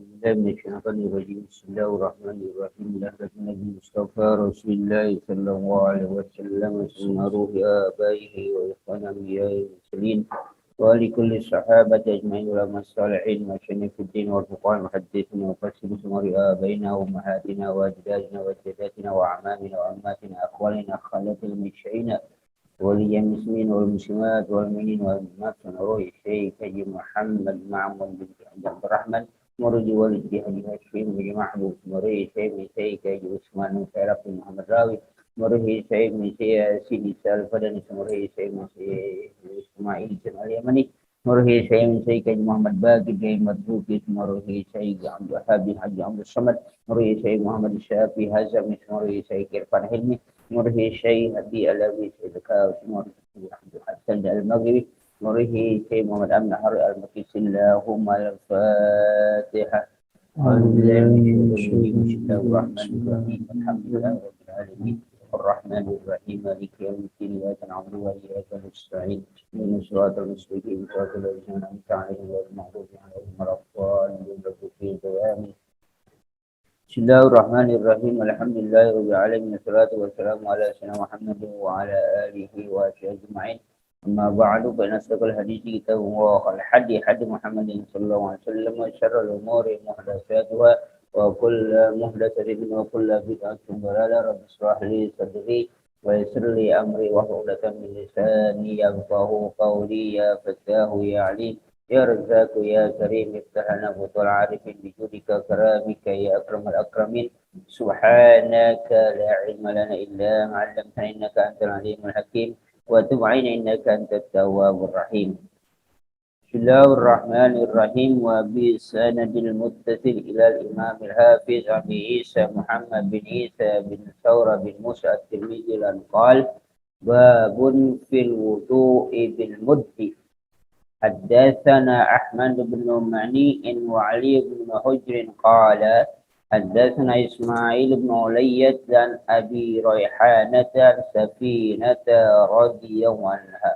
بالله من الشيطان الرجيم بسم الله الرحمن الرحيم لحظة النبي المصطفى رسول الله صلى الله عليه وسلم ثم روح آبائه وإخوان أنبياء المرسلين ولكل الصحابة أجمعين علماء الصالحين وشن في الدين والفقهاء المحدثين وفسر ثمر آبائنا وأمهاتنا وأجدادنا وجداتنا وأعمامنا وأماتنا أخوالنا خالتنا المشعين ولي المسلمين والمسلمات والمؤمنين والمؤمنات ونروح الشيخ محمد معمر بن عبد الرحمن مرد والد حديث الشيخ بن محبوب مرد الشيخ من شيخ عثمان بن خيرات بن محمد راوي مرد الشيخ من شيخ سيدي سالفدن مرد الشيخ من شيخ اسماعيل بن اليمني مرد الشيخ من شيخ محمد باقر بن مرزوقي مرد الشيخ عبد الوهاب بن حج عبد الصمد مرد الشيخ محمد الشافعي هزم مرد الشيخ عرفان حلمي مره الشيخ أبي الأبي سيدكاو مره عبد الحسن المغربي مره الشيخ محمد أمن حر المكيس اللهم الفاتحة أعوذ بالله من الشيطان الرجيم بسم الله الرحمن الرحيم الحمد لله رب العالمين الرحمن الرحيم مالك يوم الدين إياك نعبد وإياك نستعين اهدنا الصراط المستقيم صراط الذين أنعمت عليهم غير المغضوب عليهم ولا الضالين. Bismillahirrahmanirrahim. Alhamdulillahi rabbil alamin. Wassalatu wassalamu ala sayyidina Muhammadin wa ala alihi wa sahbihi ajma'in. Amma ba'du fa nasaqal hadithi kitabullah wa hadi Muhammadin sallallahu alaihi wasallam wa syarrul umuri muhdatsatuha wa kullu muhdatsatin wa kullu bid'atin dhalalah. Rabbi ishrah li sadri wa yassir li amri wa hlul 'uqdatam min lisani yafqahu qawli ya fattahu ya 'alim. يا رزاق يا كريم افتح لنا فتوح العارفين بجودك كرامك يا أكرم الأكرمين سبحانك لا علم لنا إلا ما علمتنا إنك أنت العليم الحكيم وتب علينا إنك أنت التواب الرحيم. بسم الله الرحمن الرحيم وبسند المتصل إلى الإمام الحافظ أبي عيسى محمد بن عيسى بن ثورة بن موسى الترمذي قال باب في الوضوء بالمد. حدثنا أحمد بن منيع وعلي بن حجر قال حدثنا إسماعيل بن علية عن أبي ريحانة سفينة رضي الله عنها.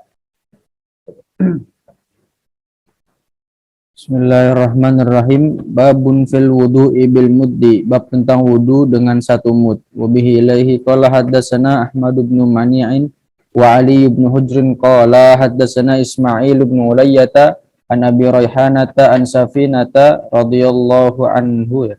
Bismillahirrahmanirrahim. Babun fil wudu'i bil muddi. Bab tentang wudu dengan satu mud. Wa bihi ilaihi qala haddatsana Ahmad bin Mani'in wa Ali bin Hujrin qala haddatsana Ismail bin Ulayyata an Abi Raihanata an Safinata radhiyallahu anhu.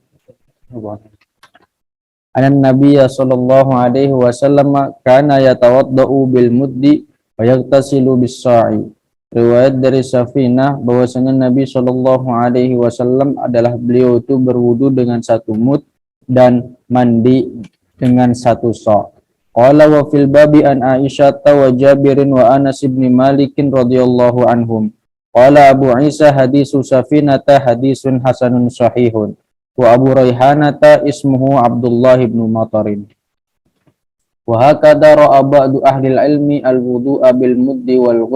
Anan Nabiyya sallallahu alaihi wasallam kana yatawaddau bil muddi wa yaghtasilu bis sa'i. Riwayat dari Safinah bahwasanya Nabi Shallallahu Alaihi Wasallam adalah beliau itu berwudu dengan satu mud dan mandi dengan satu sa'. Qala wa fil babi an Aisyah wa Jabirin wa Anas bin Malik radhiyallahu anhum. Qala Abu Isa hadisu Safinata hadisun hasanun sahihun. Wa Abu Raihanata ismuhu Abdullah bin Matarin. Wa hakadha ra'a ba'du ahli al-ilmi al-wudu'a bil muddi wal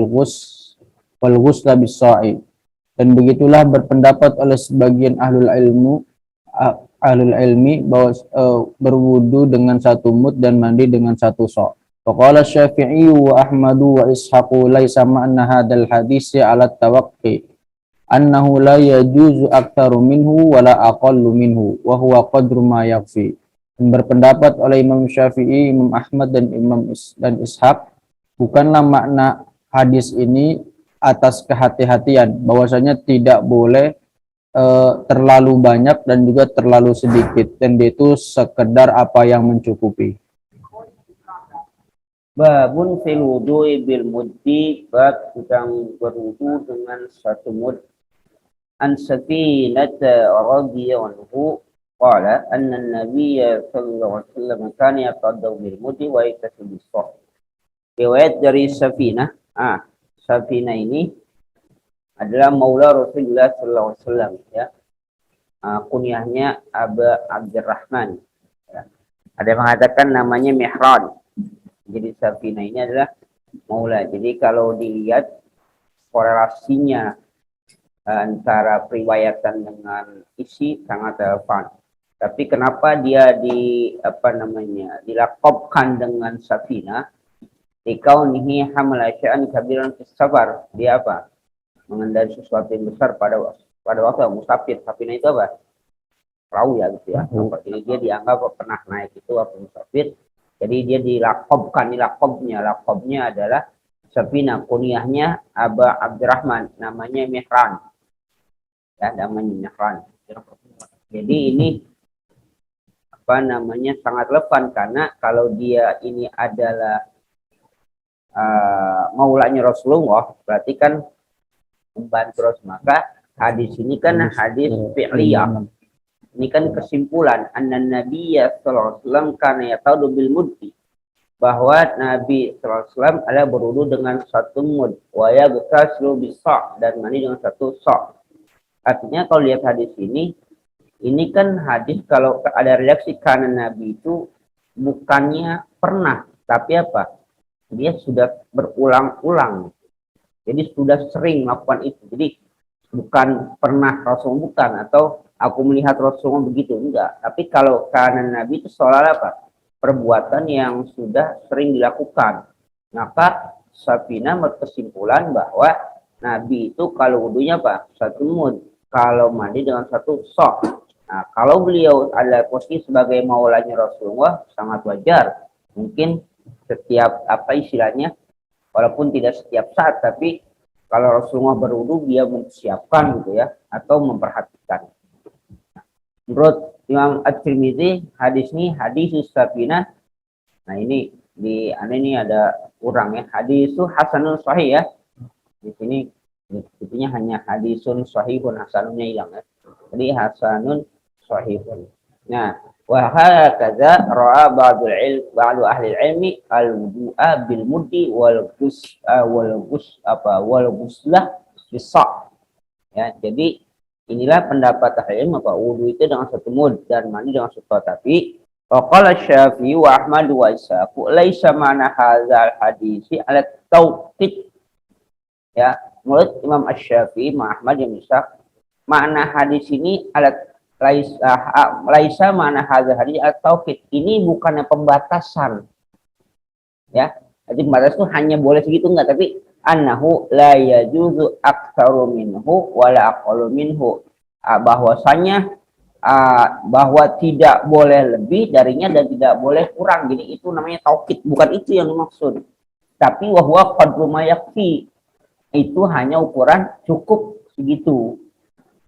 ghusl wal ghusla bis sa'i. Dan begitulah berpendapat oleh sebagian ahlul ilmi bahwa berwudu dengan satu mud dan mandi dengan satu sa'. Faqala Syafi'i wa Ahmadu wa Ishaqu laisa ma'na hadzal hadits ala tawaqqi annahu la yajuzu aktsaru minhu wa la aqallu minhu wa huwa qadru ma yakfi. Berpendapat oleh Imam Syafi'i, Imam Ahmad dan Ishaq, bukanlah makna hadis ini atas kehati-hatian, bahwasanya tidak boleh terlalu banyak dan juga terlalu sedikit, dan itu sekedar apa yang mencukupi. Babun fil wudu'i bil muddi, bab tentang berwudu dengan satu mud. An Safinata radhiyallahu anhu qala anna an-nabiy sallallahu alaihi wasallam kana yatawaddau bil muddi wa yaktasilu bis sa'. Riwayat dari Safinah. Safinah ini adalah maula Rasulullah sallallahu alaihi wasallam ya. Kunyahnya Abu Abdurrahman. Ya. Ada yang mengatakan namanya Mihran. Jadi Safinah ini adalah maula. Jadi kalau dilihat korelasinya antara periwayatan dengan isi sangat relevan. Tapi kenapa dia dilakopkan dengan Safinah? Dikaunihi hamala sya'an kabiran fis safar. Dia apa? Mengendari sesuatu yang besar pada pada waktu musafir. Safina itu apa? Perahu ya gitu ya. Jadi dia dianggap pernah naik itu waktu musafir. Jadi dia lakobnya adalah Safina, kunyahnya Aba Abdurrahman, namanya Mihran. Ya, namanya Mihran. Jadi ini apa namanya sangat relevan karena kalau dia ini adalah maulanya Rasulullah, berarti kan membantu Rasul. Maka hadis ini kan hadis fi'liyah. Ini kan kesimpulan anna Nabiyya sallallahu alaihi wasallam kana yataudu bil muddi, bahwa Nabi sallallahu alaihi wasallam adalah berwudu dengan satu mud, wa yaghtasu bis sa', dan mandi dengan satu sa'. Artinya kalau lihat hadis ini kan hadis kalau ada redaksi karena Nabi itu bukannya pernah, tapi apa? Dia sudah berulang-ulang. Jadi sudah sering melakukan itu. Jadi bukan pernah Rasul, bukan, atau aku melihat Rasulullah begitu, enggak. Tapi kalau karena Nabi itu soal apa? Perbuatan yang sudah sering dilakukan. Maka Safina berkesimpulan bahwa Nabi itu kalau wudunya apa? Satu mud. Kalau mandi dengan satu sok. Nah, kalau beliau ada posisi sebagai maulanya Rasulullah, sangat wajar. Mungkin setiap apa istilahnya, walaupun tidak setiap saat, tapi kalau Rasulullah berwudu dia mempersiapkan gitu ya, atau memperhatikan. Menurut Imam At-Tirmidzi, hadis ini hadis Safina. Nah ini ini ada kurang ya. Hadis itu hasanun sahih ya. Di sini intinya hanya hadisun sahihun, hasanunnya hilang ya. Jadi hasanun sahihun. Nah, wa hakadza ra'a ba'du ahli ilmi al-wudu'a bil muddi wal ghuslah bis-sa'. Ya, jadi inilah pendapat ahli ilmu bahwa wudu itu dengan satu mud dan mandi dengan satu. Tapi qala Syafi'i wa Ahmad wa Ishaq laisa ma'na hadzal hadisi ala tauqid. Ya, menurut Imam Asy-Syafi'i, Imam Ahmad dan Ishaq, makna hadis ini ala laisa ma'na hadzal hadis ala tauqid. Ini bukannya pembatasan. Ya, jadi pembatasan itu hanya boleh segitu enggak, tapi annahu la yajuzu aktsaru minhu wala aqallu minhu, bahwasanya bahwa tidak boleh lebih darinya dan tidak boleh kurang. Jadi itu namanya taukid, bukan itu yang dimaksud. Tapi wahwa qadru ma yakfi, itu hanya ukuran cukup segitu.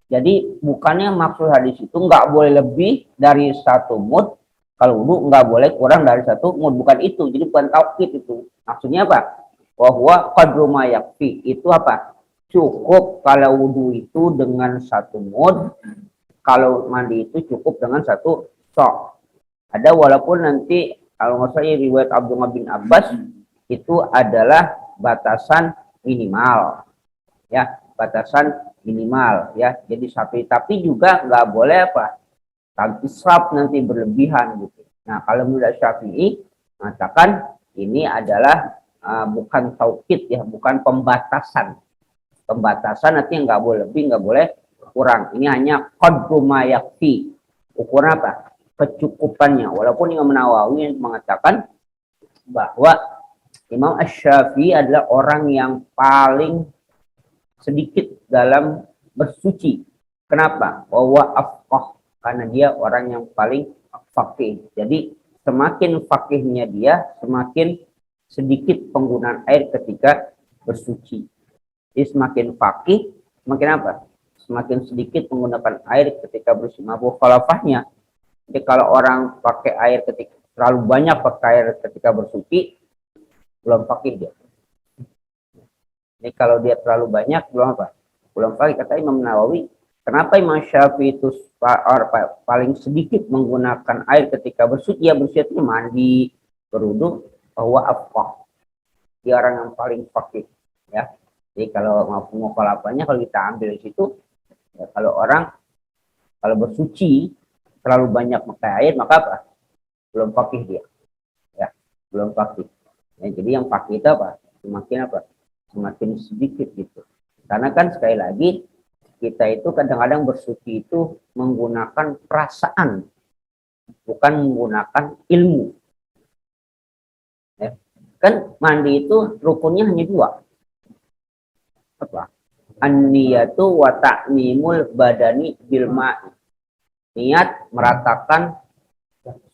Jadi bukannya maksud hadis itu enggak boleh lebih dari satu mud, kalau wudu enggak boleh kurang dari satu mud, bukan itu. Jadi bukan taukid itu. Maksudnya apa? Bahwa qadru ma yakfi itu apa? Cukup kalau wudu itu dengan satu mud, kalau mandi itu cukup dengan satu sok. Ada walaupun nanti kalau nggak salah riwayat Abdullah bin Abbas itu adalah batasan minimal, ya, batasan minimal, ya. Jadi tapi juga nggak boleh apa? Israf, nanti berlebihan gitu. Nah, kalau menurut Syafi'i mengatakan ini adalah bukan taukid ya, bukan pembatasan. Pembatasan nanti nggak boleh lebih, nggak boleh kurang. Ini hanya qadru ma yakfi. Ukuran apa? Kecukupannya. Walaupun Imam Nawawi mengatakan bahwa Imam Asy-Syafi'i adalah orang yang paling sedikit dalam bersuci. Kenapa? Wa afqah, karena dia orang yang paling faqih. Jadi semakin faqihnya dia, semakin sedikit penggunaan air ketika bersuci. Jadi semakin faqih, semakin apa? Semakin sedikit menggunakan air ketika bersuci. Mukhalafahnya. Jadi kalau orang pakai air ketika terlalu banyak pakai air ketika bersuci, belum faqih dia. Jadi kalau dia terlalu banyak, belum apa? Belum faqih. Kata Imam Nawawi, kenapa Imam Syafi'i itu paling sedikit menggunakan air ketika bersuci? Ya bersuci itu mandi, berwudu, bahwa afqah. Dia orang yang paling faqih, ya. Jadi kalau mau apanya, kalau kita ambil di situ, ya, kalau bersuci terlalu banyak pakai air, maka apa? Belum faqih dia, ya, belum faqih. Ya, jadi yang faqih itu apa? Semakin sedikit gitu. Karena kan sekali lagi kita itu kadang-kadang bersuci itu menggunakan perasaan, bukan menggunakan ilmu. Ya. Kan mandi itu rukunnya hanya dua. Apa? An-niyatu wa ta'mimul badani bil ma'i. Niat meratakan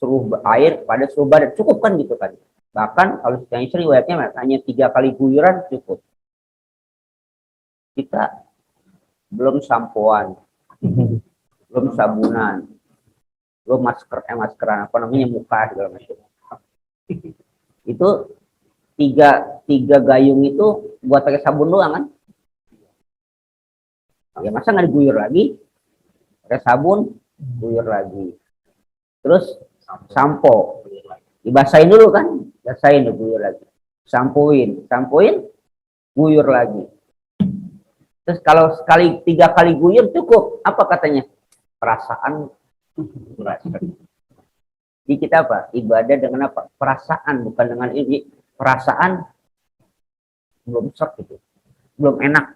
seluruh air pada seluruh badan. Cukup kan gitu kan. Bahkan kalau yang riwayatnya hanya 3 kali guyuran cukup. Kita belum sampoan, belum sabunan, belum maskeran apa namanya muka segala macam. Itu tiga gayung itu buat pakai sabun doang kan? Ya masa nggak diguyur lagi? Pakai sabun, guyur lagi. Terus sampo, dibasahin dulu kan? Basahin, diguyur lagi. Sampoin, guyur lagi. Terus kalau 3 kali guyur cukup, apa katanya? Perasaan. Jadi kita apa? Ibadah dengan apa? Perasaan, bukan dengan ini. Perasaan belum sok gitu, belum enak.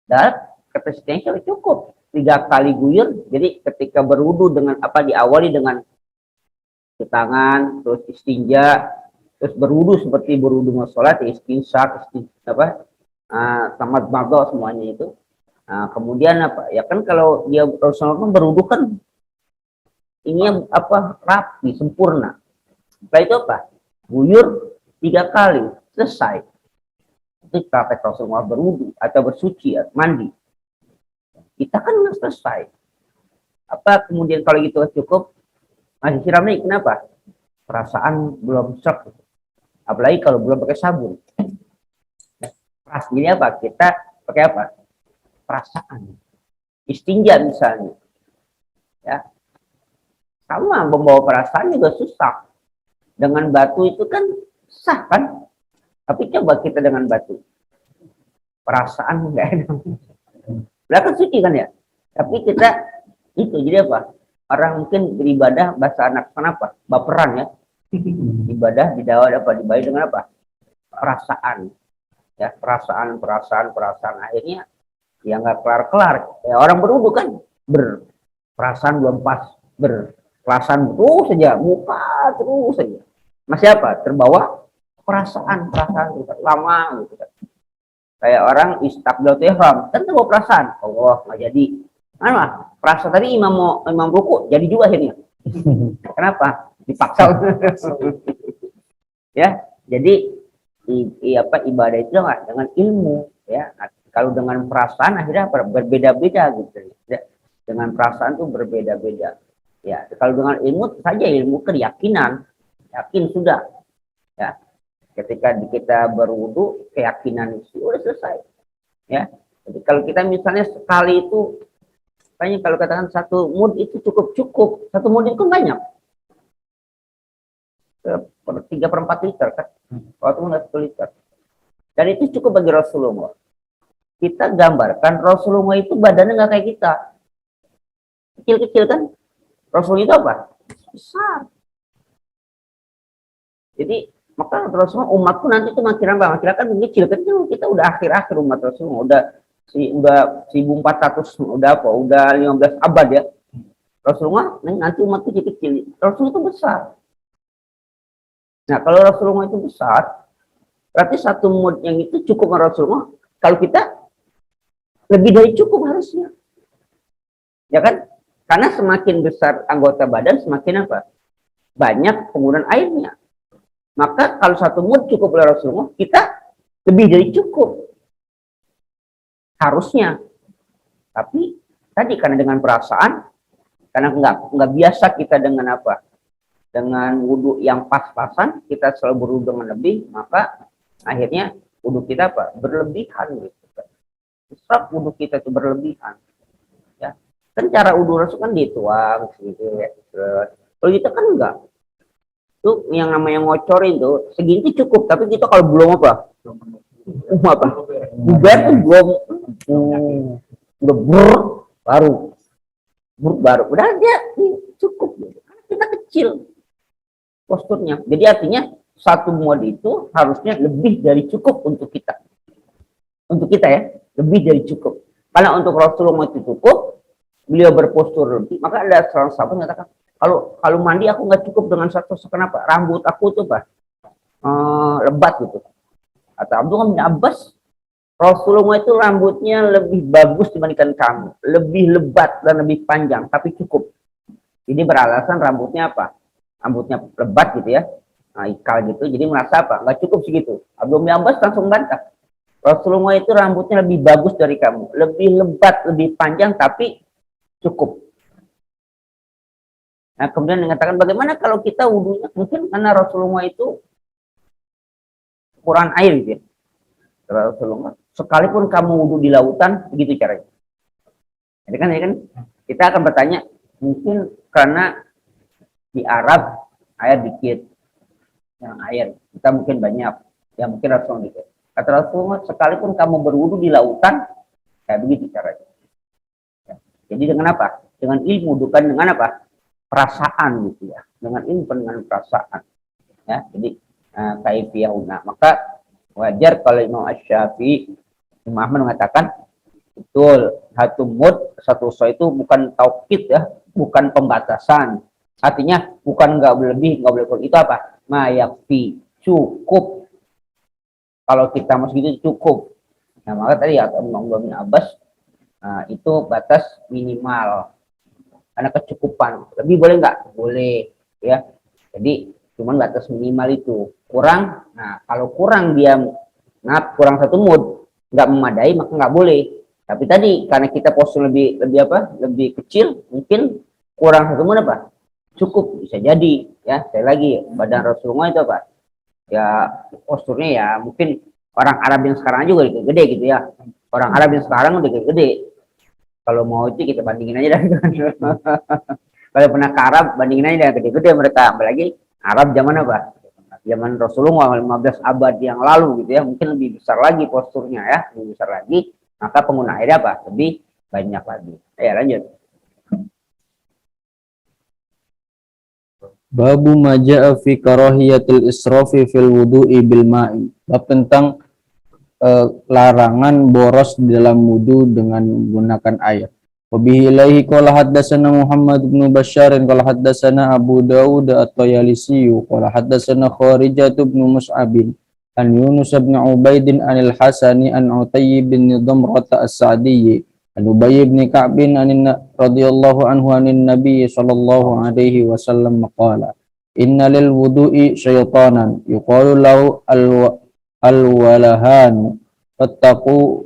Dan kapasitasnya cukup 3 kali guyur. Jadi ketika berwudu dengan apa, diawali dengan cuci tangan, terus istinja, terus berwudu seperti berwudu mau sholat, istinsyak, tamat mardo semuanya itu. Nah, kemudian apa? Ya kan kalau dia Rasulullah berwudu kan ini apa, rapi, sempurna. Setelah itu apa? Guyur 3 kali, selesai. Itu praktek Rasulullah berwudu atau bersuci, mandi. Kita kan nggak selesai. Apa kemudian kalau gitu cukup? Masih siram nih, kenapa? Perasaan belum sok. Apalagi kalau belum pakai sabun. Jadi apa? Kita pakai apa? Perasaan. Istinja misalnya. Ya. Sama membawa perasaan juga susah. Dengan batu itu kan sah kan? Tapi coba kita dengan batu. Perasaan enggak enak. Belakang suci kan ya? Tapi kita itu jadi apa? Orang mungkin beribadah bahasa anak kenapa? Baperan ya. Ibadah dibawa apa? Dibayar dengan apa? Perasaan. Ya, perasaan. Akhirnya ya nggak kelar-kelar. Ya, orang berwudu kan perasaan belum pas, perasaan terus saja, muka terus saja. Masih apa? Terbawa perasaan lama gitu kan. Kayak orang istakbal ihram, kan terbawa perasaan. Allah nggak jadi. Mana? Perasaan tadi imam ruku jadi juga akhirnya. Kenapa? Dipaksa. Ya, jadi ibadah itu dengan ilmu ya. Kalau dengan perasaan akhirnya berbeda-beda gitu ya. Dengan perasaan tuh berbeda-beda. Ya, kalau dengan ilmu saja, ilmu keyakinan, yakin sudah. Ya. Ketika kita berwudu, keyakinan itu sudah selesai. Ya. Jadi kalau kita misalnya sekali itu, banyak kalau katakan 1 mud itu cukup. 1 mud itu banyak. 3/4 liter kan. Waktu nggak 1 liter. Dan itu cukup bagi Rasulullah. Kita gambarkan Rasulullah itu badannya nggak kayak kita. Kecil-kecil kan. Rasul itu apa? Besar. Jadi maka Rasulullah umatku nanti itu makin apa? Makin kan kecil. Kita udah akhir-akhir umat Rasulullah. Udah 1400, udah apa? Udah 15 abad ya. Rasulullah nanti umat kecil-kecil. Rasulullah itu besar. Nah, kalau Rasulullah itu besar, berarti 1 mud yang itu cukup Rasulullah. Kalau kita lebih dari cukup harusnya. Ya kan? Karena semakin besar anggota badan, semakin apa? Banyak penggunaan airnya. Maka kalau 1 mud cukup oleh Rasulullah, kita lebih dari cukup. Harusnya. Tapi tadi karena dengan perasaan, karena nggak biasa kita dengan apa? Dengan wudhu yang pas-pasan, kita selalu berwudhu dengan lebih, maka akhirnya wudhu kita apa? Berlebihan gitu. Sebab wudhu kita itu berlebihan. Ya. Kan cara wudhu Rasul kan dituang gitu ya. Kalau kita kan enggak. Itu yang namanya ngocorin tuh, segini cukup, tapi kita kalau belum apa? Apa? Bubar tuh belum udah baru. Udah dia cukup gitu. Karena kita kecil posturnya. Jadi artinya 1 mud itu harusnya lebih dari cukup untuk kita. Untuk kita ya, lebih dari cukup. Karena untuk Rasulullah itu cukup, beliau berpostur lebih. Maka ada seorang sahabat mengatakan, kalau mandi aku nggak cukup dengan 1 kenapa? Rambut aku tuh lebat gitu. Kata Abdullah bin Abbas, Rasulullah itu rambutnya lebih bagus dibandingkan kamu, lebih lebat dan lebih panjang, tapi cukup. Jadi beralasan rambutnya apa? Rambutnya lebat gitu ya, nah, ikal gitu. Jadi merasa apa? Nggak cukup segitu. Abdul bin Abbas langsung bantah. Rasulullah itu rambutnya lebih bagus dari kamu, lebih lebat, lebih panjang, tapi cukup. Nah, kemudian mengatakan bagaimana kalau kita wudhunya mungkin karena Rasulullah itu kurang air gitu ya. Rasulullah, sekalipun kamu wudhu di lautan, begitu caranya. Jadi kan, kita akan bertanya, mungkin karena di Arab air dikit, yang air kita mungkin banyak, ya mungkin Rasulullah dikit. Kata Rasulullah, sekalipun kamu berwudhu di lautan, kayak begitu caranya. Ya. Jadi dengan apa? Dengan ilmu, bukan dengan apa? Perasaan gitu ya. Dengan ilmu, dengan perasaan. Ya, jadi kaifiyahuna. Maka wajar kalau Imam Asy-Syafi'i, Imam Ahmad mengatakan betul, satu mud, satu so itu bukan taukid ya, bukan pembatasan. Artinya bukan nggak boleh lebih, nggak boleh kurang. Itu apa? Mayakfi, cukup. Kalau kita masuk itu cukup. Nah, maka tadi ya Abdullah bin Abbas itu batas minimal. Karena kecukupan. Lebih boleh nggak? Boleh. Ya. Jadi cuman batas minimal itu. Kurang, nah kalau kurang dia, kurang satu mud, nggak memadai, maka nggak boleh. Tapi tadi karena kita postur lebih kecil, mungkin kurang satu mud apa? Cukup, bisa jadi. Ya, sekali lagi badan Rasulullah itu apa? Ya posturnya ya mungkin orang Arab yang sekarang juga gede gitu ya. Orang Arab yang sekarang udah gede. Kalau mau itu kita bandingin aja dah. Kalau pernah ke Arab, bandingin aja gede-gede mereka. Apalagi Arab zaman apa? Zaman Rasulullah 15 abad yang lalu gitu ya, mungkin lebih besar lagi posturnya ya, lebih besar lagi, maka pengguna airnya apa? Lebih banyak lagi. Ya lanjut. Babu maja'a fi karahiyatil israfi fil wudu'i bil ma'i. Bab tentang larangan boros di dalam wudu dengan menggunakan air. Wabihi ilaihi qala haddatsana Muhammad bin Bashar qala haddatsana Abu Dawud at-Tayalisi qala haddatsana Kharijah bin Mus'ab an Yunus bin Ubaid anil Hasani an Utayyib bin Damrah as-Sa'di an Ubay bin Ka'b radhiyallahu anhu anin Nabi sallallahu alaihi wasallam qala inna lil wudu'i syaitanan yuqalu lahu al-walahan fattaqu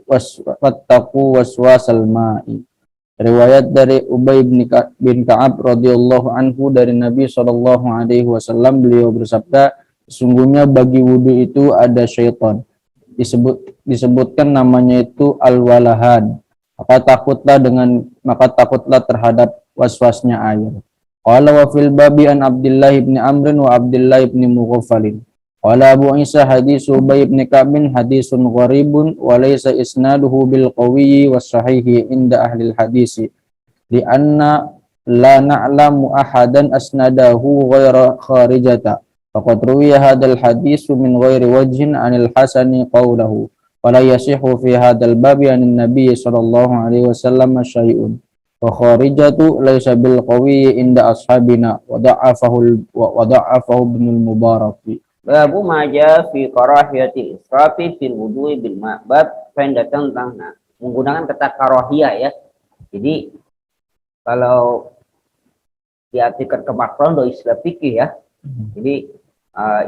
waswasal ma'i. Riwayat dari Ubay bin Ka'ab radhiyallahu anhu dari Nabi sallallahu alaihi wasallam, beliau bersabda, sesungguhnya bagi wudu itu ada syaitan. Disebutkan namanya itu al-walahan. Maka takutlah terhadap waswasnya air. Qala wa fil babi an Abdullah bin Amr wa Abdullah bin Mughaffal. Qala Abu Isa hadis Ubay bin Ka'b hadisun gharibun wa laysa isnaduhu bil qawiyyi was sahihi inda ahli al hadis li anna la na'lamu ahadan asnadahu ghaira Kharijata faqad ruwiya hadzal hadis min ghairi wajhin anil Hasani qawluhu wa la yasihu fi hadzal babi anin nabiy sallallahu alaihi wasallam syai'un wa Kharijatu laysa bil qawiyyi inda ashabina wa da'afahu ibn al Mubarak. Babu maja fi karahiyati israfi fil wudu'i bil ma'. Bab yang datang tentang menggunakan kata karahiyah ya. Jadi kalau diartikan kemakruhan dari istilah fikih ya. Jadi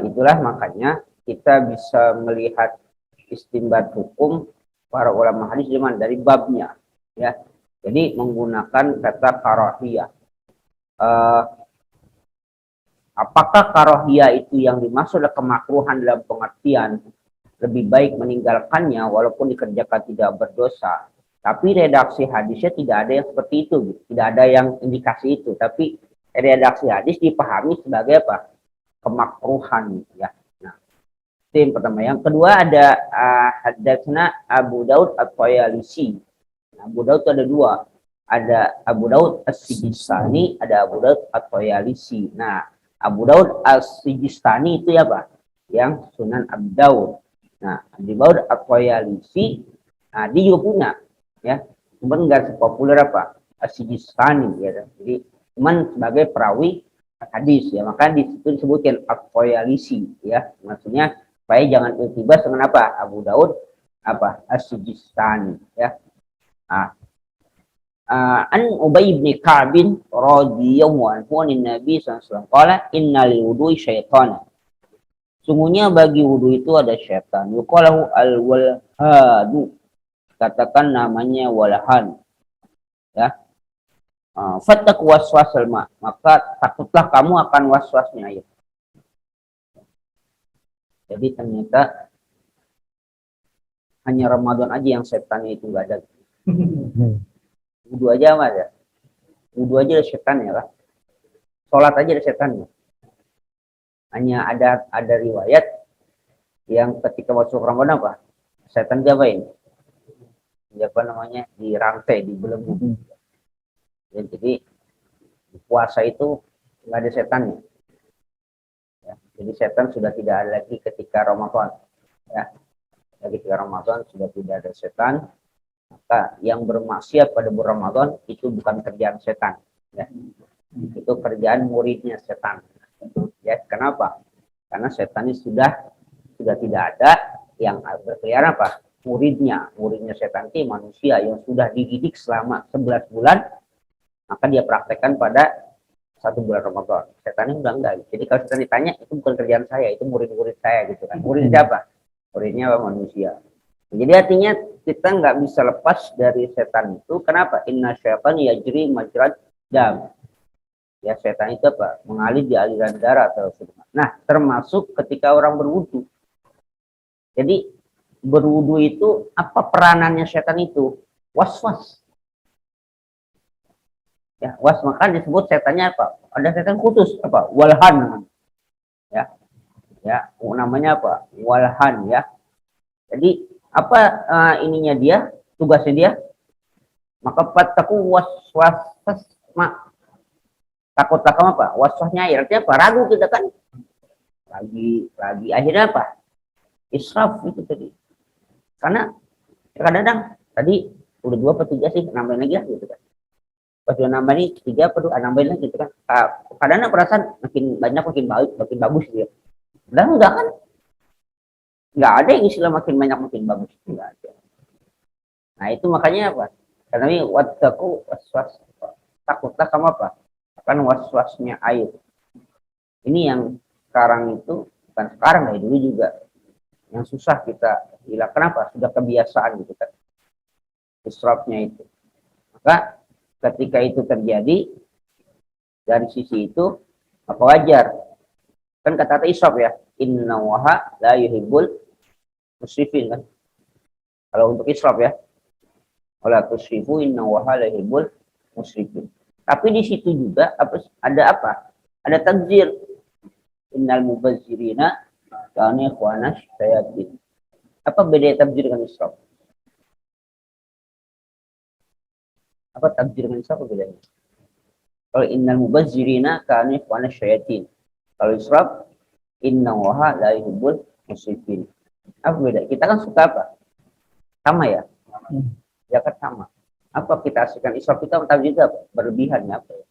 itulah makanya kita bisa melihat istinbat hukum para ulama hadis zaman dari babnya ya. Jadi menggunakan kata karahiyah. Apakah karohiyah itu yang dimaksud adalah kemakruhan dalam pengertian lebih baik meninggalkannya walaupun dikerjakan tidak berdosa? Tapi redaksi hadisnya tidak ada yang seperti itu, tidak ada yang indikasi itu. Tapi redaksi hadis dipahami sebagai apa? Kemakruhan, ya. Nah, itu yang pertama. Yang kedua ada hadatsna Abu Daud at-Tayalisi. Abu Daud itu ada dua, ada Abu Daud as-Sijistani, ada Abu Daud at-Tayalisi. Nah, Abu Daud as-Sijistani itu ya Pak, yang Sunan Abu Daud. Nah, Abu Daud at-Tayalisi, nah dia juga punya, ya, cuman nggak sepopuler apa as-Sijistani, ya. Jadi cuman sebagai perawi hadis, ya, maka di situ disebutkan at-Tayalisi, ya, maksudnya supaya jangan iltibas dengan apa Abu Daud apa As-Sijistani ya. An Ubay bin Ka'b radhiyallahu anhu an Nabi sallallahu alaihi wasallam qala innal wudu'i syaitana. Sungguhnya bagi wudu itu ada syaitan. Yuqalahu al-walhadu. Katakan namanya walhan. Ya. Fattaku waswasal ma. Maka takutlah kamu akan waswasnya air. Jadi ternyata hanya Ramadan aja yang setannya itu enggak ada. Wudu aja mas ya. Wudu aja ada setannya lah. Sholat aja ada setannya. Hanya ada riwayat yang ketika masuk Ramadan apa? Setan diapain? Apa namanya? Dirantai, dibelenggu. Ya, jadi puasa itu nggak ada setannya. Ya, jadi setan sudah tidak ada lagi ketika Ramadan. Ya, ketika Ramadan sudah tidak ada setan. Maka yang bermaksiat pada bulan Ramadan itu bukan kerjaan setan, ya. Itu kerjaan muridnya setan. Ya, kenapa? Karena setan ini sudah tidak ada, yang berkeliaran apa? Muridnya setan itu manusia yang sudah dididik selama 11 bulan, maka dia praktekkan pada 1 bulan Ramadan. Setan ini udah enggak. Jadi kalau setan ditanya, itu bukan kerjaan saya, itu murid-murid saya gitu kan. Murid siapa? Muridnya apa? Manusia. Jadi artinya kita nggak bisa lepas dari setan itu. Kenapa? Inna syaitan yajri majrad dam. Ya, setan itu apa? Mengalir di aliran darah atau sungai. Nah, termasuk ketika orang berwudu. Jadi berwudu itu apa peranannya setan itu? Was-was. Ya, maka disebut setannya apa? Ada setan khusus apa? Walhan. Ya. Ya, namanya apa? Walhan ya. Jadi apa ininya dia, tugasnya dia? Maka fataku waswas ma. Takutlah kamu apa? Waswasnya artinya apa? Ragu kita kan. Lagi akhirnya apa? Israf itu tadi. Karena kadang-kadang tadi udah 2 atau 3 sih, nambahin lagi lah gitu kan. Pas udah nambahin 3 atau 2, nambahin lagi gitu kan. Kadang-kadang perasaan makin banyak makin bagus gitu ya. Dan enggak kan? Nggak ada yang istilah makin banyak makin bagus, nggak ada. Nah itu makanya apa? Karena ini wadaku waswas, takutlah kamu apa? Akan waswasnya air. Ini yang sekarang itu, bukan sekarang dari dulu juga, yang susah kita hilang. Kenapa? Sudah kebiasaan gitu kan, israfnya itu. Maka ketika itu terjadi dari sisi itu, apa wajar? Kan kata israf ya, inna waha la yuhibbul musrifin kan. Kalau untuk israf ya, wala tusrifu inna waha la yuhibbul musrifin. Tapi di situ juga ada apa? Ada takzir. Innal mubazzirina kanu ikhwana syayatin. Apa beda takzir dengan israf? Apa takzir dengan israf, apa bedanya? Kalau innal mubazzirina kanu ikhwana syayatin. Kalau israf, inna waha la yuhibbul musrifin. Apa beda? Kita kan suka apa? Sama ya? Ya kan sama. Apa kita asingkan israf, kita tahu juga berlebihan apa ya?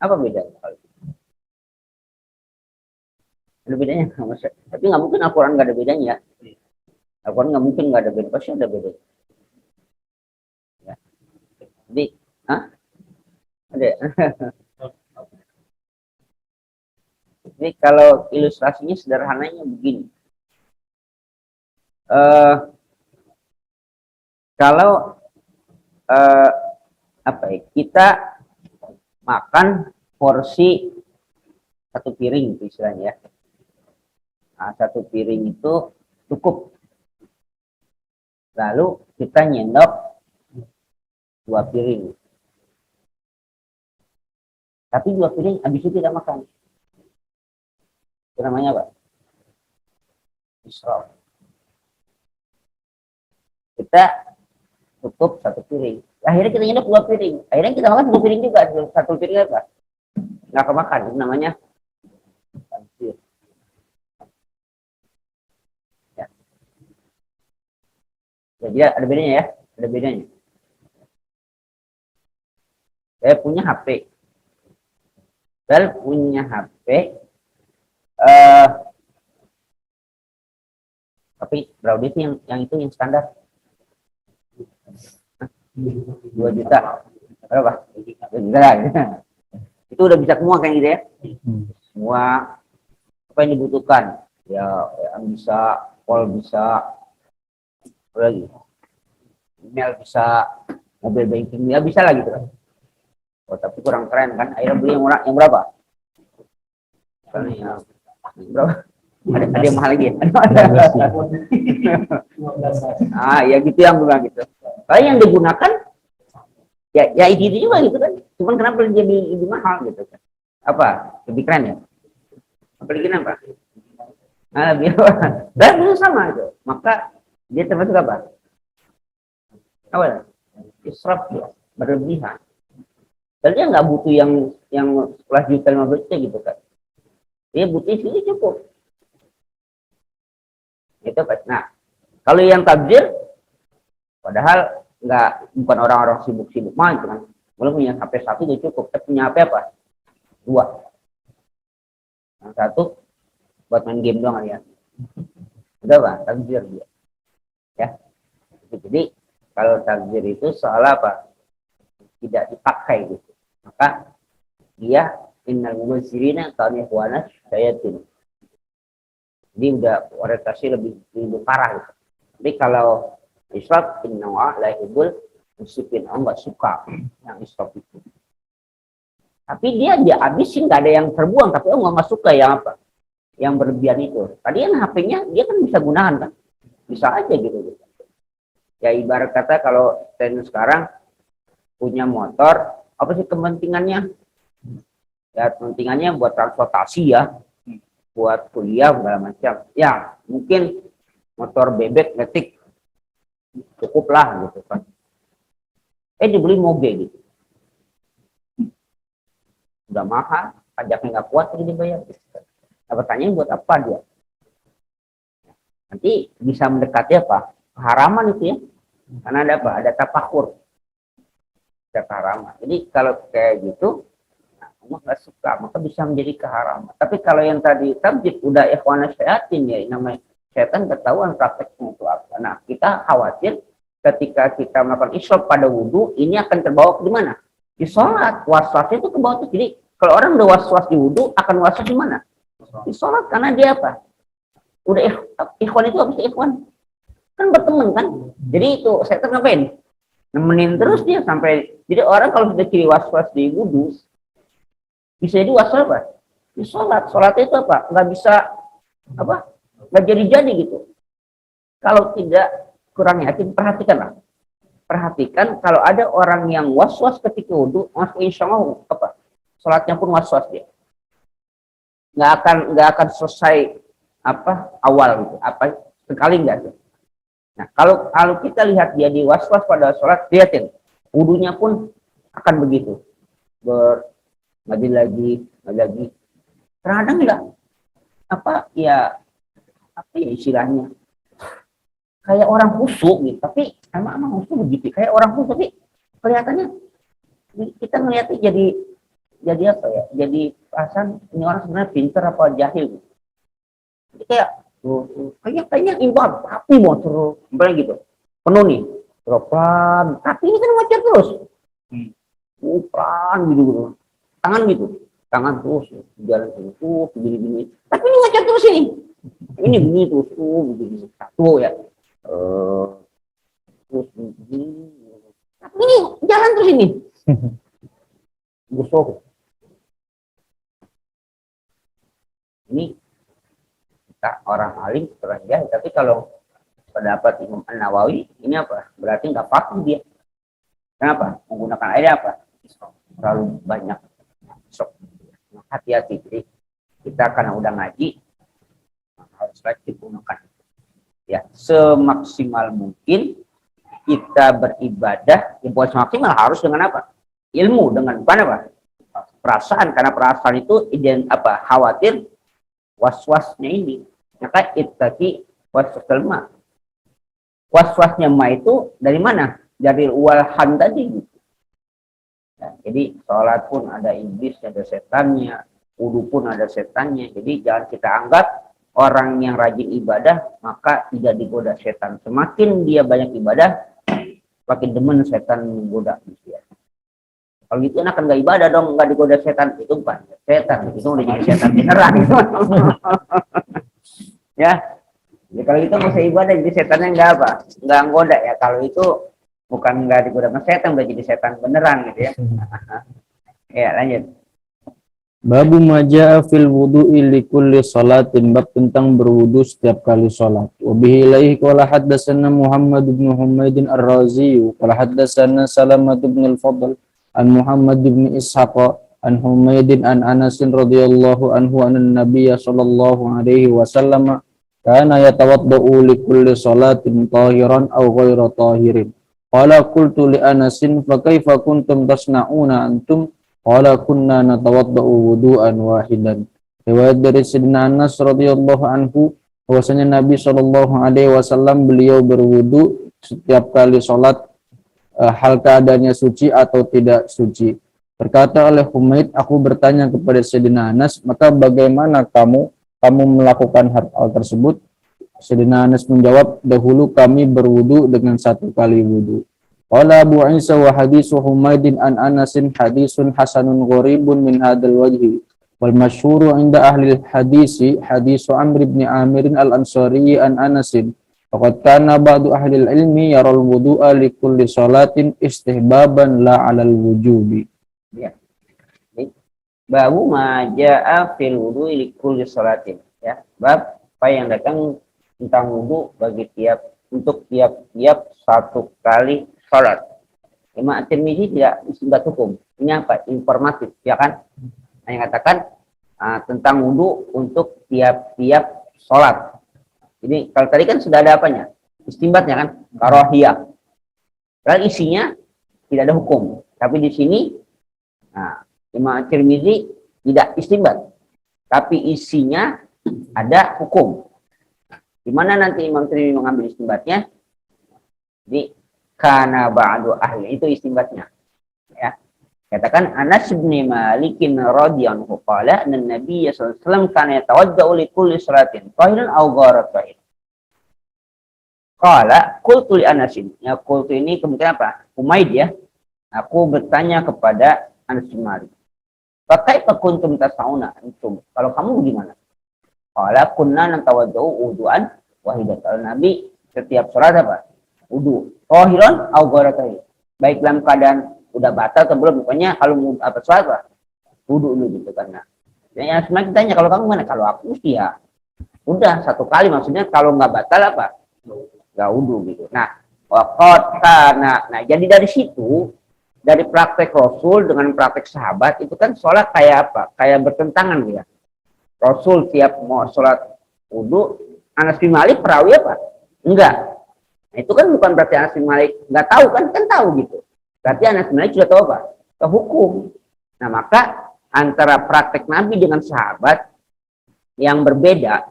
Apa bedanya? Ada bedanya? Tapi nggak mungkin Al-Quran nggak ada bedanya. Al-Quran nggak mungkin nggak ada bedanya. Pasti ada bedanya. Ya. Jadi, ada. Jadi kalau ilustrasinya sederhananya begini. Kalau apa ya, kita makan porsi 1 piring itu istilahnya ya. Nah, 1 piring itu cukup. Lalu kita nyendok 2 piring. Tapi 2 piring habis itu tidak makan. Itu namanya apa? Israf. Kita tutup 1 piring. Akhirnya kita nyendok 2 piring. Akhirnya kita makan 2 piring juga. 1 piring apa? Nggak kemakan. Itu namanya takzir. Ya. Jadi ada bedanya ya. Ada bedanya. Saya punya HP. Tapi berapa duit yang itu yang standar? 2 juta. Berapa? Enggak. Itu udah bisa semua kan gitu ya? Semua apa yang dibutuhkan? Ya, yang bisa, call bisa, apa lagi? Email bisa, mobil banking ya bisa lah gitu kan. Oh, tapi kurang keren kan? Akhirnya beli yang berapa? Yang berapa? Ada yang mahal lagi ya? Ya gitu yang bilang gitu. Kalau yang digunakan ya itu juga gitu kan. Cuman kenapa jadi lebih mahal gitu kan? Apa? Lebih keren ya? Apa lagi apa? Lebih dan sama itu. Maka dia termasuk apa? Apa? Israf ya, berlebihan. Dan dia nggak butuh yang 11 juta 15 juta gitu kan. Dia butuh sini cukup. Itu kan. Nah, kalau yang tabzir, padahal bukan orang-orang sibuk-sibuk main kan. Belum punya HP 1 udah cukup. Tapi punya HP apa? 2. Yang 1 buat main game doang ya. Udah Pak, tabzir dia. Ya. Jadi kalau tabzir itu soal apa? Tidak dipakai gitu. Maka dia innal mubazzirina kanu ikhwana syayatin. Jadi udah orientasi lebih parah gitu. Tapi kalau israf inna la yuhibbul musrifin, enggak suka yang israf itu. Tapi dia habisin, nggak ada yang terbuang, tapi nggak suka yang apa? Yang berlebihan itu. Tadi kan HP-nya dia kan bisa gunakan kan? Bisa aja gitu. Ya ibarat kata kalau tren sekarang punya motor, apa sih kepentingannya? Ya kepentingannya buat transportasi ya, buat kuliah segala macam. Ya mungkin motor bebek metik cukup lah gitu kan. Dibeli moge gitu. Udah mahal, pajaknya nggak kuat jadi dibayar. Nah, pertanyaan buat apa dia? Nanti bisa mendekati apa? Keharaman itu ya. Karena ada apa? Ada tafakur. Ada keharaman. Jadi kalau kayak gitu, Allah nggak suka, maka bisa menjadi keharaman. Tapi kalau yang tadi tabjid udah ikhwana syayatin ya, namanya setan ketahuan prakteknya itu apa. Nah, kita khawatir ketika kita melakukan israf pada wudhu, ini akan terbawa ke mana? Di sholat. Waswasnya itu kebawa tuh. Jadi kalau orang udah waswas di wudhu, akan waswas di mana? Di sholat, karena dia apa? Udah ikhwan itu apa sih ikhwan? Kan berteman kan? Jadi itu setan ngapain? Nemenin terus dia sampai. Jadi orang kalau sudah ciri waswas di wudhu, bisa jadi waswas apa? Di sholat. Sholatnya itu apa? Nggak bisa apa? Nggak jadi gitu. Kalau tidak kurang yakin, perhatikanlah. Perhatikan kalau ada orang yang waswas ketika wudhu, masuk insya Allah apa? Sholatnya pun waswas dia. Nggak akan selesai apa awal gitu. Apa sekali nggak tuh. Nah kalau kita lihat dia di waswas pada sholat, lihatin wudhunya pun akan begitu. Ngaji lagi. Terkadang enggak apa ya istilahnya kayak orang khusyuk gitu, tapi emang khusyuk begitu, kayak orang khusyuk tapi kelihatannya kita ngeliatnya jadi apa ya? Jadi perasaan ini orang sebenarnya pinter apa jahil gitu. Jadi kayaknya imbang, tapi mau terus gitu. Penuh nih, pelan, tapi ini kan macet terus. Pelan gitu. Tangan terus jalan terus begini. Tapi ini ngajak terus ini. Ini begini terus begini. Satu ya. Terus begini. Tapi ini jalan terus ini. Gusok. Ini kita orang alim orang jahil. Tapi kalau pendapat Imam An-Nawawi ini apa? Berarti nggak patuh dia. Kenapa? Menggunakan air apa? Terlalu banyak. Hati-hati. Jadi kita karena udah ngaji harus rajin gunakan. Ya, semaksimal mungkin kita beribadah, ya buat semaksimal harus dengan apa? Ilmu, dengan bukan apa? Perasaan, karena perasaan itu khawatir waswasnya ini. Maka ittaqi waswasil ma. Waswasnya ma itu dari mana? Dari walhan tadi. Ya, jadi sholat pun ada iblis, ada setannya, wudu pun ada setannya. Jadi jangan kita anggap orang yang rajin ibadah maka tidak digoda setan. Semakin dia banyak ibadah, makin demen setan menggoda dia. Kalau gitu enak kan nggak ibadah dong, nggak digoda setan, itu bukan setan, itu udah jadi setan beneran. Ya, jadi kalau itu nggak usah ibadah, jadi setannya nggak apa, nggak nggoda ya. Kalau itu bukan nggak digoda sama setan, udah jadi setan beneran gitu ya. Ya lanjut. Babu maja'a fil wudu'i li kulli salatin, bab tentang berwudu setiap kali salat. Wa bihi ilaihi qala haddatsana Muhammad bin Humaidin Ar-Razi qala haddatsana Salamah bin Al-Fadl an Muhammad bin Ishaq an Humaidin an Anas radhiyallahu anhu anna Nabiy sallallahu alaihi wasallam kana yatawaddau li kulli salatin tahiran aw ghairu tahirin. Qala qultu li Anas fa kaifa kuntum tasna'una antum? Qala kunna natawaddau wudu'an wahidan. Riwayat dari Sayyidina Anas radhiyallahu anhu bahwasanya Nabi Shallallahu alaihi wasallam beliau berwudu setiap kali sholat hal keadaannya suci atau tidak suci. Berkata oleh Humaid, aku bertanya kepada Sayyidina Anas, maka bagaimana kamu melakukan hal tersebut? Sayyidina Anas menjawab, dahulu kami berwudu dengan satu kali wudu. Qala Abu Isa wa hadisu Humaidin an Anasin hadisun hasanun gharibun min hadal wajhi wal masyhuru inda ahli hadisi hadisu Amr ibn Amir al-Ansari an Anasin faqad kana ba'du ahli ilmi yaral wudu'a li kulli salatin istihbaban la 'alal wujubi. Ya. Babu maja'a fil wudu'i li kulli salatin, ya. Bab apa yang datang tentang wudu bagi tiap satu kali salat. Imam At-Tirmidzi tidak istinbat hukum. Ini apa? Informatif, ya kan? Yang katakan tentang wudu untuk tiap salat. Jadi kalau tadi kan sudah ada apanya? Istinbatnya kan? Karahiyah. Lalu isinya tidak ada hukum. Tapi di sini Imam At-Tirmidzi tidak istinbat. Tapi isinya ada hukum. Di mana nanti Imam Tirmidzi mengambil istinbatnya? Di kana ba'du ahli, itu istinbatnya, ya. Katakan Anas bin Malik radhiyallahu qala anna Nabi sallallahu alaihi wasallam kana yatawaddau li kulli salatin tahiran aw ghairu tahir. Qala qultu li Anas, ya qultu ini kemudian apa? Humaid, ya. Aku bertanya kepada Anas bin Malik. Fa kaifa kuntum tas'una antum? Kalau kamu gimana? Qala kunna natawaddau wudu'an wahidan. Kalau Nabi setiap salat apa? Wudu. Tahiran au ghairu tahir. Baik dalam keadaan udah batal atau belum, pokoknya kalau apa salat apa? Wudu dulu gitu kan. Nah, yang semakin tanya kalau kamu mana? Kalau aku sih ya udah satu kali, maksudnya kalau nggak batal apa? Nggak wudu gitu. Nah, nah jadi dari situ, dari praktek Rasul dengan praktek sahabat itu kan sholat kayak apa? Kayak bertentangan ya. Rasul tiap mau sholat wudu, Anas bin Malik perawi apa? Enggak. Nah, itu kan bukan berarti Anas bin Malik nggak tahu, kan tahu gitu. Berarti Anas bin Malik sudah tahu apa? Tahu hukum. Nah, maka antara praktek Nabi dengan sahabat yang berbeda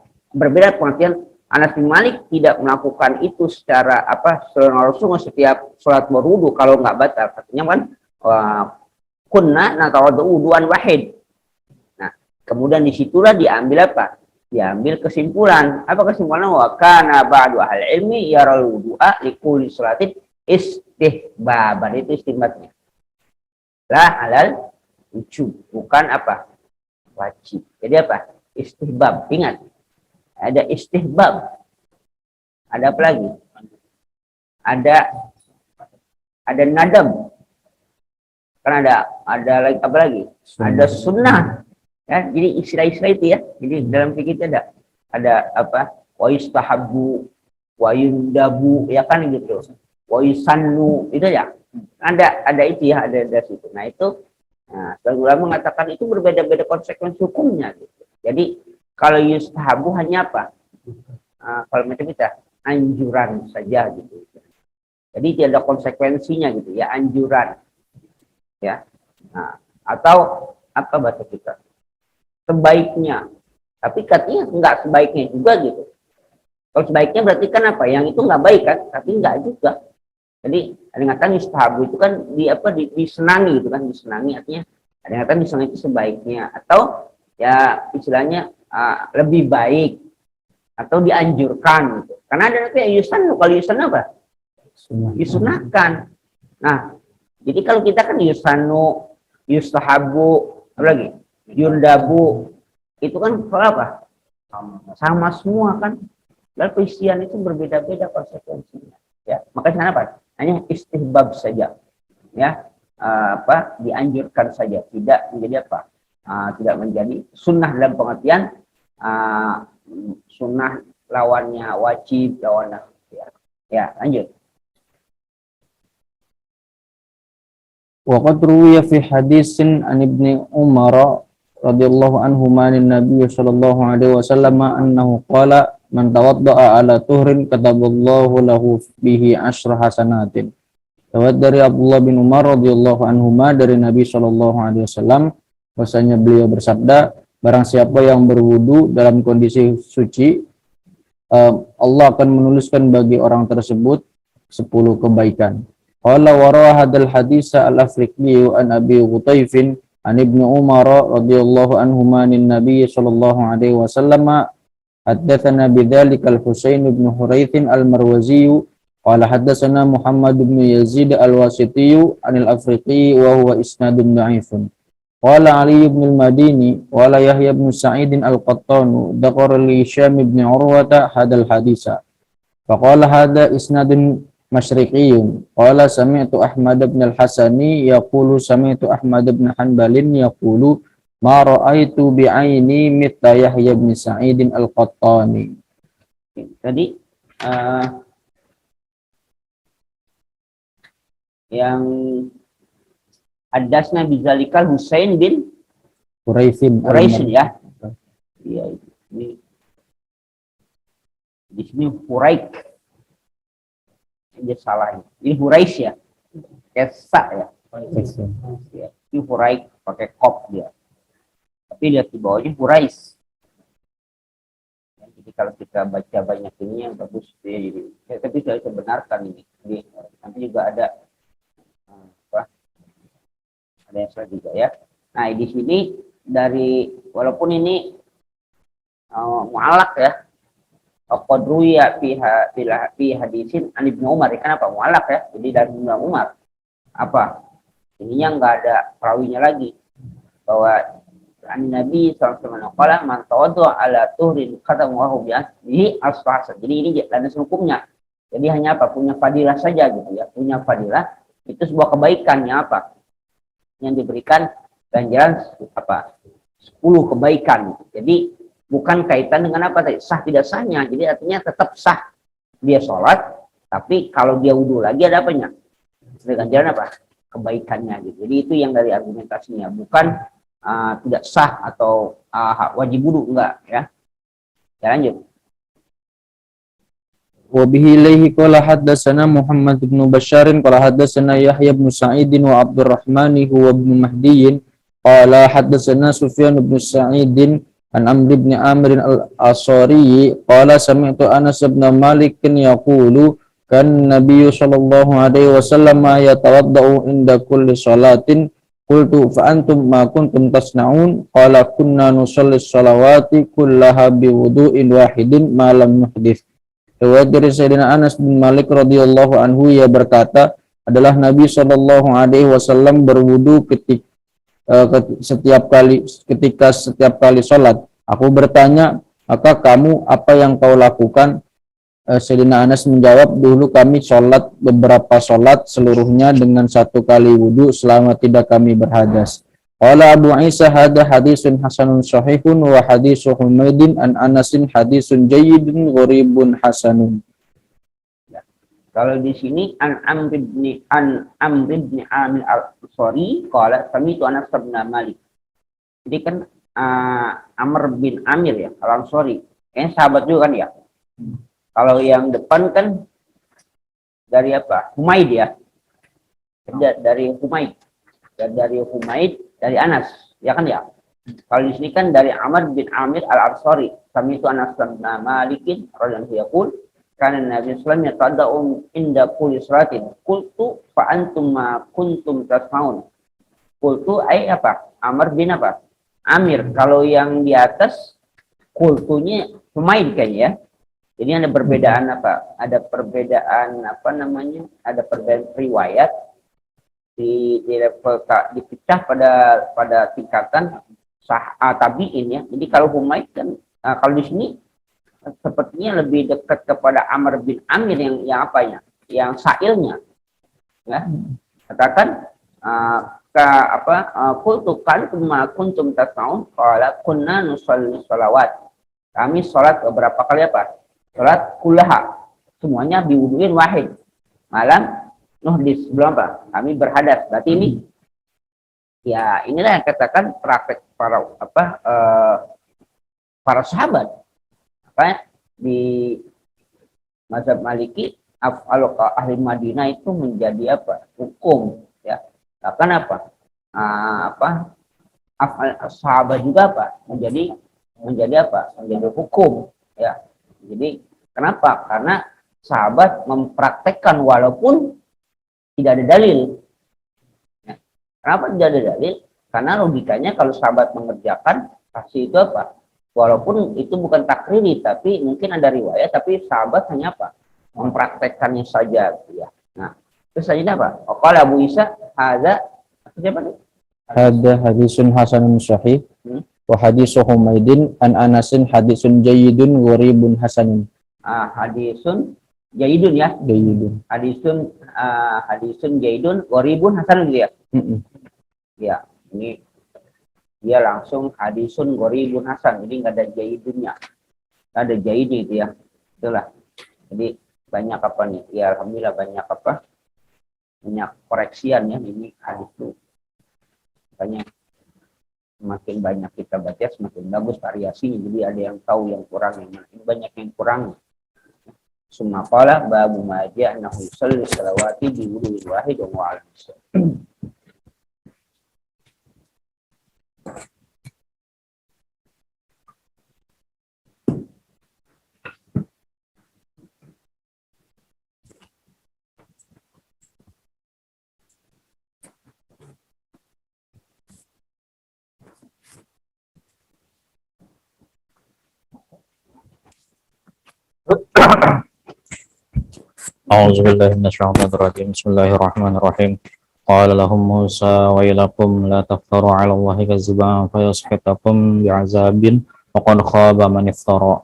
pengertian. Anas bin Malik tidak melakukan itu secara Rasul setiap sholat berwudu kalau nggak batal. Artinya kan kunna natawaddau wudu'an wahid. Nah, kemudian disitulah diambil apa? Diambil kesimpulan. Apa kesimpulan? Wa kana ba'du ahli ilmi yaral wudu'a li kulli sholatin istihbaban. Itu istinbatnya. La halal wujub, bukan apa? Wajib. Jadi apa? Istihbab. Ingat. Ada istihbab. Ada apa lagi? Ada nadam. Kan ada lagi apa lagi? Ada sunnah. Ya, jadi istilah-istilah itu ya. Jadi dalam fikih itu ada apa? Wa yustahabbu, wa yundabu, ya kan gitu. Wa yusannu, itu ya. Ada itu ya, ada situ. Nah, itu ulama mengatakan itu berbeda-beda konsekuensi hukumnya gitu. Jadi kalau yustahabu hanya apa? Kalau macam kita anjuran saja gitu. Jadi tidak ada konsekuensinya gitu ya, anjuran. Ya. Nah, atau apa bahasa kita? Sebaiknya. Tapi katanya enggak sebaiknya juga gitu. Kalau sebaiknya berarti kan apa? Yang itu enggak baik kan? Tapi enggak juga. Jadi ada yang kata yustahabu itu kan disenangi gitu kan, disenangi artinya ada yang kata disenangi itu sebaiknya atau ya istilahnya lebih baik atau dianjurkan gitu. Karena ada nanti yusannu, kalau yusannu apa? Disunahkan. Nah, jadi kalau kita kan yusannu, yustahabu, apa lagi? Yundabu, itu kan kalau apa? Sama semua kan. Dan peristian itu berbeda-beda konsekuensinya. Ya, makanya apa? Hanya istihbab saja. Ya, dianjurkan saja, tidak menjadi apa? Tidak menjadi sunnah dalam pengertian sunnah lawannya wajib, lawannya ya lanjut. Wa qad ruwiya fi hadisin an Ibnu Umar radhiyallahu anhu manin Nabi sallallahu alaihi wasallam annahu qala man tawadda'a ala tuhrin kataballahu lahu bihi asyra hasanatin. Lewat dari Abdullah bin Umar radhiyallahu anhuma dari Nabi sallallahu alaihi wasallam bahwasanya beliau bersabda, barang siapa yang berwudu dalam kondisi suci, Allah akan menuliskan bagi orang tersebut 10 kebaikan. Qala wa rawa hadzal haditsa al-Afriqi an Abi Qutaifin an Ibnu Umar radhiyallahu anhuma an Nabi sallallahu alaihi wasallam haddatsana bidzalika al-Husain bin Huraits al-Marwazi qala haddatsana Muhammad bin Yazid al-Wasiti an al-Afriqi wa huwa isnadun dha'ifun. Qala Ali bin al-Madini qala Yahya bin Sa'id al-Qattan dzakara li Hisham bin Urwata hadzal haditsa. Faqala hadza isnadun masyriqiyyun. Qala sami'tu Ahmad bin al-Hasani yaqulu sami'tu Ahmad bin Hanbalin yaqulu ma ra'aitu bi'aini mithla Yahya bin Sa'id al-Qattani. Tadi yang hadasna bizalikal Husain bin Quraisin ya. Iya, ini di sini Huraik. Dia salah. Ini Hurais ya. Kesa ya. Ya. Ini Huraik pakai kop dia. Tapi lihat di bawahnya Hurais. Ya, jadi kalau kita baca banyak ini yang bagus ya, jadi tapi saya benarkan ini. Jadi nanti juga ada ada yang salah juga ya. Nah di sini dari walaupun ini mu'alaq ya, qadruya fi hadisin an Ibnu Umar, kan apa mu'alaq ya, jadi dari Ibnu Umar apa ininya nggak ada perawinya lagi, bahwa Nabi SAW qala man tawadda ala tuhrin qadamu bihi as-sahasa. Jadi ini dan hukumnya, jadi hanya apa, punya fadilah saja gitu ya, punya fadilah itu sebuah kebaikannya apa yang diberikan ganjaran apa 10 kebaikan. Jadi bukan kaitan dengan apa tadi sah tidak sahnya, jadi artinya tetap sah dia sholat, tapi kalau dia wudhu lagi ada apanya, ada ganjaran apa kebaikannya gitu. Jadi itu yang dari argumentasinya, bukan tidak sah atau wajib wudhu, enggak ya. Ya lanjut. Wa bihi ilaihi qala haddatsana Muhammad bin Bashar qala haddatsana Yahya bin Sa'id wa Abdurrahman huwa bin Mahdi qala haddatsana Sufyan bin Sa'id an Amr bin Amir al-Asari qala sami'tu Anas bin Malik yaqulu kan Nabi sallallahu alaihi wasallam yatawaddau inda kulli salatin qultu fa antum ma kuntum tasna'un qala kunna nusalli sholawati kullaha bi wudu'in wahidin ma lam nuhdits. Riwayat dari Sayyidina Anas bin Malik radhiyallahu anhu, ia berkata, adalah Nabi sallallahu alaihi wasallam berwudu setiap kali sholat. Aku bertanya, maka kamu apa yang kau lakukan? Sayyidina Anas menjawab, dulu kami sholat beberapa sholat seluruhnya dengan 1 kali wudu selama tidak kami berhadas. Qala Abu Isa hadza hadisun hasanun sahihun wa hadisu Humaidin an Anasin hadisun jayyidun gharibun hasanun. Ya. Kalau di sini an Amr bin Amir al-Ansari qala sami'tu Anas bin Malik. Jadi kan Amr bin Amir ya al-Ansari, kayaknya sahabat juga kan ya. Kalau yang depan kan dari apa? Humaid ya. Dari Humaid. Dari Humaid dari Anas, ya kan ya. Kalau di sini kan dari Amr bin Amir al-Ansari, kami itu Anas bin Malikin radhiyallahu yaqul kana Nabi sallallahu alaihi wasallam yatada'u inda kulli salatin qultu fa antum ma kuntum tasmaun. Qultu ai apa? Amr bin apa? Amir. Kalau yang di atas qultunya Humaid kan ya. Jadi ada perbedaan apa? Ada perbedaan apa namanya? Ada perbedaan riwayat di level dipecah pada tingkatan tabiin ya. Jadi kalau Humaid kan kalau di sini sepertinya lebih dekat kepada Amr bin Amir yang apa ya? Yang sailnya ya. Katakan qultu qalikum ma kuntum tasnaun qala kunna nusalli sholawat. Kami sholat beberapa kali apa? Sholat kullaha. Semuanya biwuduin wahid. Malam nuhdis sebelum apa? Kami berhadas. Berarti ini ya inilah yang katakan praktek para sahabat. Apa di mazhab Maliki af'al ahli Madinah itu menjadi apa? Hukum ya. Bahkan apa? Sahabat juga apa? Menjadi apa? Menjadi hukum ya. Jadi kenapa? Karena sahabat mempraktekkan walaupun tidak ada dalil. Ya. Kenapa tidak ada dalil? Karena logikanya kalau sahabat mengerjakan pasti itu apa? Walaupun itu bukan takriri, tapi mungkin ada riwayat, tapi sahabat hanya apa? Mempraktekkannya saja. Ya. Nah, terus saja apa? Qala Abu Isa, hadza siapa nih? Hadza hadisun hasanun sahih. Wa hadisu Humaidin an Anasin hadisun jayyidun gharibun hasanun. Hadisun jayyidun ya. Jayyidun. Hadisun jayyidun gharibun hasanun ya. Ya, ini dia langsung hadisun gharibun hasan. Jadi enggak ada jayyidunnya. Ada jayyid itu ya. Itulah. Jadi banyak apa nih? Ya alhamdulillah banyak apa? Banyak koreksian ya ini hadis itu. Banyak. Semakin banyak kita baca semakin bagus variasinya. Jadi ada yang tahu yang kurang, yang mana. Ini banyak yang kurang. Summa qala babu ma ja'a annahu yusalli salawati bi wudu'in wahid wa 'ala A'udzubillahi minasyaitonirrajim. Bismillahirrahmanirrahim. Qala lahum Musa wa ilakum la taftaru 'ala Allahi kadziban fayaskhitakum bi'azabin wa qad khaba man iftara.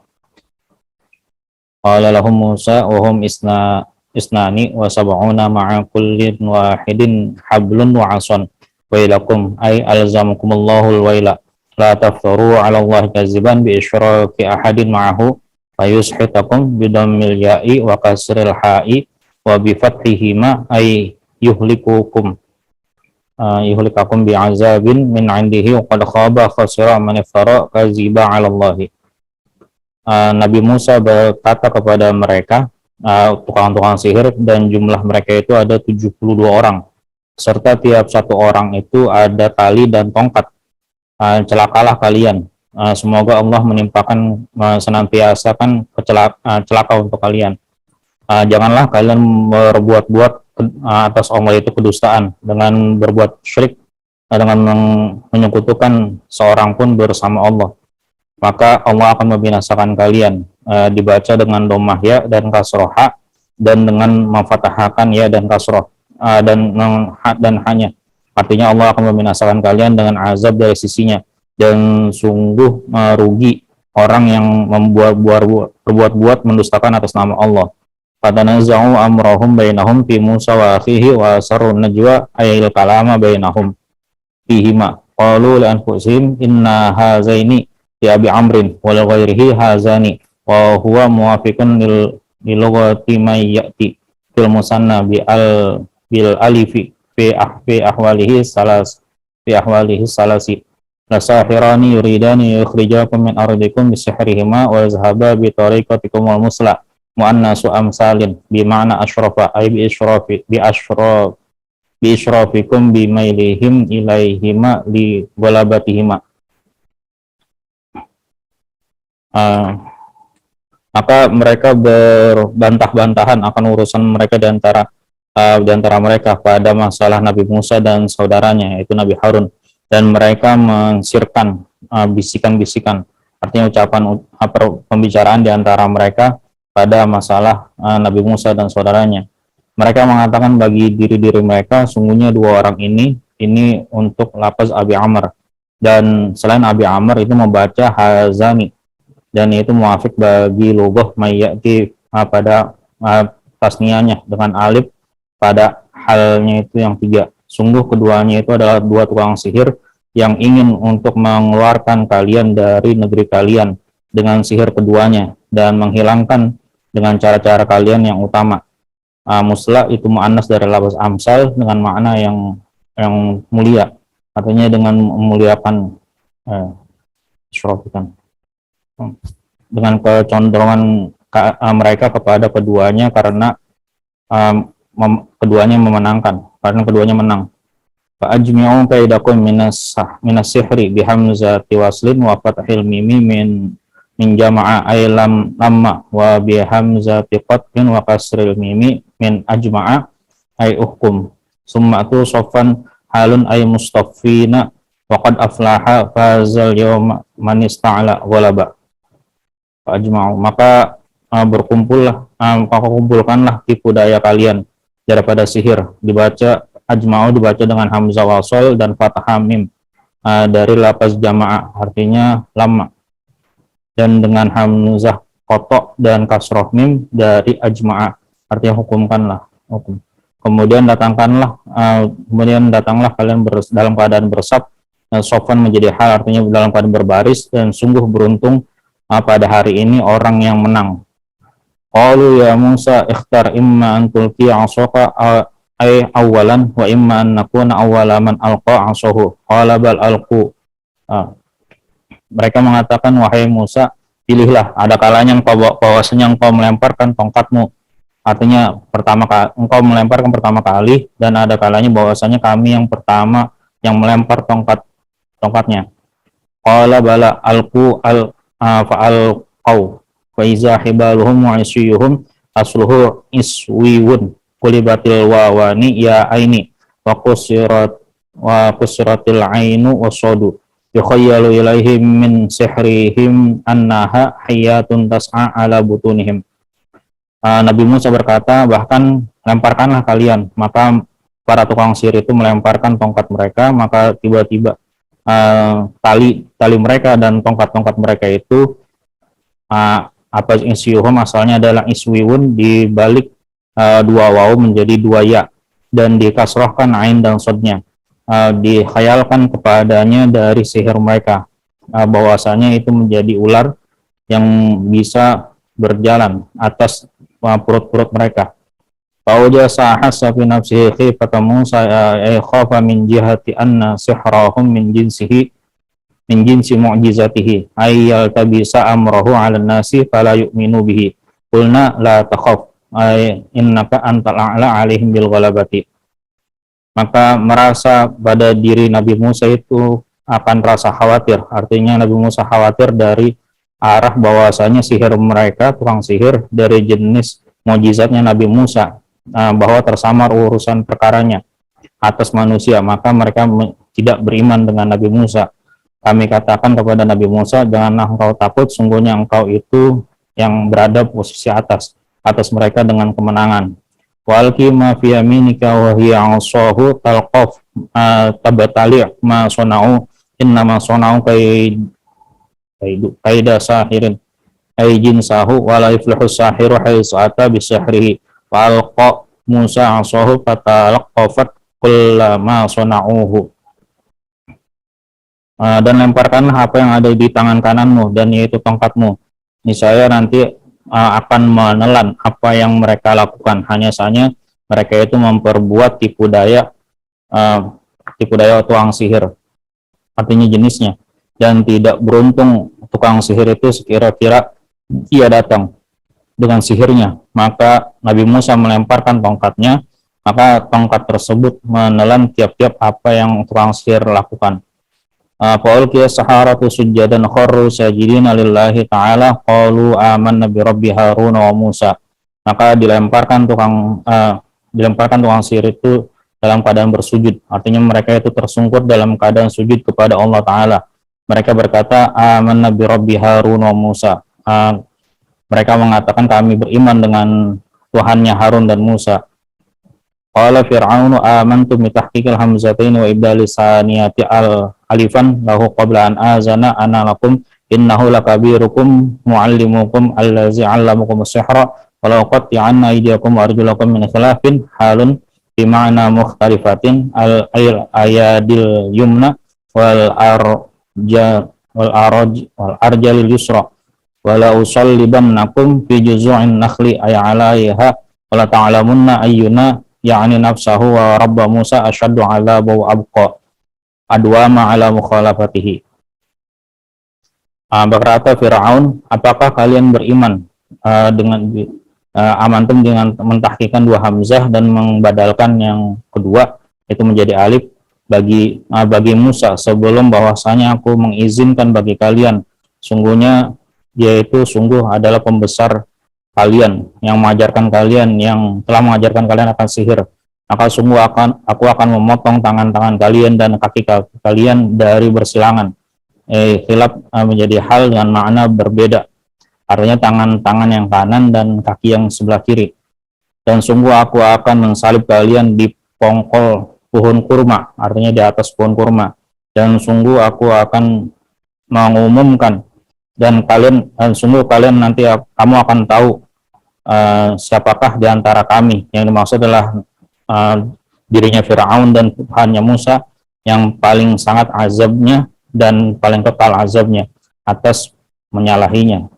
Qala lahum Musa wa hum isnani wa sab'una ma'a kullin wahidin hablun wa 'asan wa ilakum ay alzamakumullahu al-waila la taftaru 'ala Allahi kadziban bi isyraki ahadin ma'ahu fayushitakum bidammil ya'i wa kasril ha'i wa bi fathihima ay yuhlikakum bi'azabin min 'indihi wa qad khaba khasira man iftara kadziba 'ala Allahi. Nabi Musa berkata kepada mereka, tukang-tukang sihir, dan jumlah mereka itu ada 72 orang, serta tiap satu orang itu ada tali dan tongkat. Celakalah kalian. Semoga Allah menimpakan senantiasa kan celaka untuk kalian. Janganlah kalian berbuat-buat atas Allah itu kedustaan dengan berbuat syirik, dengan menyekutukan seorang pun bersama Allah. Maka Allah akan membinasakan kalian. Dibaca dengan dhammah ya dan kasroh ha, dan dengan memfathahkan ya dan kasroh dan hanya. Artinya Allah akan membinasakan kalian dengan azab dari sisinya. Dan sungguh merugi orang yang berbuat-buat mendustakan atas nama Allah. Fatanaza'u amrahum bainahum fi Musa wa akhihi wa asarrun najwa ayil kalama bainahum fihima. Qalu li anfusihim inna hazaini li abi amrin wa li ghairihi hazani wa huwa muwafiqun lil lughati may ya'ti fil musanna bil alifi fi ahwalihi salasi. Lasahirani yuridani yukhrijakum min ardikum bisihrihima wa yazhaba bi tariqatikum wal musla muannasu amsalin bi ma'na asyrafa ay bi ishrafikum bi mailihim ilaihima li galabatihima. Maka mereka berbantah-bantahan akan urusan mereka di antara mereka pada masalah Nabi Musa dan saudaranya yaitu Nabi Harun. Dan mereka mensirkan bisikan-bisikan, artinya ucapan pembicaraan di antara mereka pada masalah Nabi Musa dan saudaranya. Mereka mengatakan bagi diri-diri mereka, sungguhnya dua orang ini untuk lafaz Abi Amr. Dan selain Abi Amr itu membaca Hazami. Dan itu muafik bagi lugah mayyati pada tasniahnya dengan alif pada halnya itu yang tiga. Sungguh keduanya itu adalah dua tukang sihir yang ingin untuk mengeluarkan kalian dari negeri kalian dengan sihir keduanya dan menghilangkan dengan cara-cara kalian yang utama. Musla itu mu'annas dari lafaz amsal dengan makna yang mulia, artinya dengan memuliakan dengan kecondongan mereka kepada keduanya karena keduanya memenangkan, karena keduanya menang. Fa ajmi'u kaidakum minas sihri bihamzati waslin wa fathil mimi min jama'a ay lamma wa bihamzati qat'in wa kasril mimi min ajma'a ay uhkum summa tu soffan halun ay mustaffina wa qad aflaha fazal yawma man ista'ala ghalaba. Fa ajma'u, maka kumpulkanlah tipu daya kalian daripada sihir. Dibaca ajma'u dibaca dengan hamzah wasol dan fathah mim dari lafaz jamaah artinya lama, dan dengan hamzah kotok dan kasroh mim dari ajma'a artinya hukumkanlah, hukum. Kemudian datanglah kalian dalam keadaan bersaf, dan sofan menjadi hal artinya dalam keadaan berbaris, dan sungguh beruntung pada hari ini orang yang menang. Qalu ya Musa ikhtar imma an tulqiya 'asaka ay awalan wa imma an nakuna awwala man alqa 'asahu qala bal alqu. Mereka mengatakan, wahai Musa, pilihlah, ada kalanya bahwasanya engkau melemparkan tongkatmu, artinya engkau melemparkan pertama kali, dan ada kalanya bahwasanya kami yang pertama yang melempar tongkatnya. Qala bala alqu fa'alqau wa iza hibaluhum wa isyuhum asluhu iswiwun kulibatil wawani ya aini wa kusiratil ainu wasadu yukhayyalu ilaihim min sihrihim annaha hayatun tas'a ala butunihim. Nabi Musa berkata, bahkan lemparkanlah kalian. Maka para tukang sihir itu melemparkan tongkat mereka, maka tiba-tiba tali mereka dan tongkat-tongkat mereka itu apa isyuhum asalnya adalah iswiwun, dibalik dua waw menjadi dua ya, dan dikasrohkan ain dan sodnya. Dikhayalkan kepadanya dari sihir mereka bahwasanya itu menjadi ular yang bisa berjalan atas perut-perut mereka. Fawjasa hassa fi nafsihi khifata Musa khafa min jihati anna sihrahum min jinsi mu'jizatihi ayyal tabisa amrahu 'ala nasi fala yu'minu bihi. Qulna la takhaf innaka antal a'la 'alaihim bil ghalabati. Maka merasa pada diri Nabi Musa itu akan rasa khawatir, artinya Nabi Musa khawatir dari arah bahwasanya sihir mereka, tukang sihir, dari jenis mukjizatnya Nabi Musa, bahwa tersamar urusan perkaranya atas manusia, maka mereka tidak beriman dengan Nabi Musa. Kami katakan kepada Nabi Musa, janganlah engkau takut, sungguhnya engkau itu yang berada posisi atas mereka dengan kemenangan. Walki ma fi yaminika wa hiya 'asahu talqaf tabatali ma sonau inna ma sonau kaida sahirin ay jinsahu wa la yuflihu sahiru haitsu ata bi sihrihi wa alqa Musa 'asahu fatalaqafat kullama sonauhu. Dan lemparkanlah apa yang ada di tangan kananmu, dan yaitu tongkatmu. Niscaya nanti akan menelan apa yang mereka lakukan. Hanya saja mereka itu memperbuat tipu daya tukang sihir, artinya jenisnya, dan tidak beruntung tukang sihir itu sekira-kira ia datang dengan sihirnya. Maka Nabi Musa melemparkan tongkatnya, maka tongkat tersebut menelan tiap-tiap apa yang tukang sihir lakukan. Fa'ulqiya saharatu sujjadan kharru sajidina lillahi ta'ala qalu amanna bi rabbi Harun wa Musa. Maka dilemparkan tukang sihir itu dalam keadaan bersujud, artinya mereka itu tersungkur dalam keadaan sujud kepada Allah Ta'ala. Mereka berkata amanna bi rabbi Harun wa Musa, Mereka mengatakan kami beriman dengan Tuhannya Harun dan Musa. Qala Fir'aunu amantu bitahqiqil hamzatain wa ibdali saniyati alifan lahu qabla an azana ana lakum innahu lakabirukum muallimukum allazi 'allamakum as-sihra walau qatti'anna aydiyakum wa arjulakum min khilafin halun bima'na mukhtalifatin al ayadil yumna wal arjalil yusra wala usallibannakum fi juzu'in nakhli ay 'alaiha wala ta'lamunna ayyuna yakni nafsahu wa rabba Musa asyaddu ala wa abqa adwama ala mukhalafatihi. Berkata Fir'aun, apakah kalian beriman dengan amantum dengan mentahqiqkan dua hamzah dan membadalkan yang kedua itu menjadi alif bagi Musa sebelum bahwasanya aku mengizinkan bagi kalian, sungguhnya dia itu sungguh adalah pembesar kalian yang mengajarkan kalian, yang telah mengajarkan kalian akan sihir, maka sungguh aku akan memotong tangan-tangan kalian dan kaki kalian dari bersilangan. Khilaf menjadi hal dengan makna berbeda, artinya tangan-tangan yang kanan dan kaki yang sebelah kiri. Dan sungguh aku akan mensalib kalian di pongkol pohon kurma, artinya di atas pohon kurma. Dan sungguh aku akan mengumumkan dan sungguh kalian nanti kamu akan tahu siapakah di antara kami, yang dimaksud adalah dirinya Fir'aun dan Tuhannya Musa yang paling sangat azabnya dan paling kekal azabnya atas menyalahinya.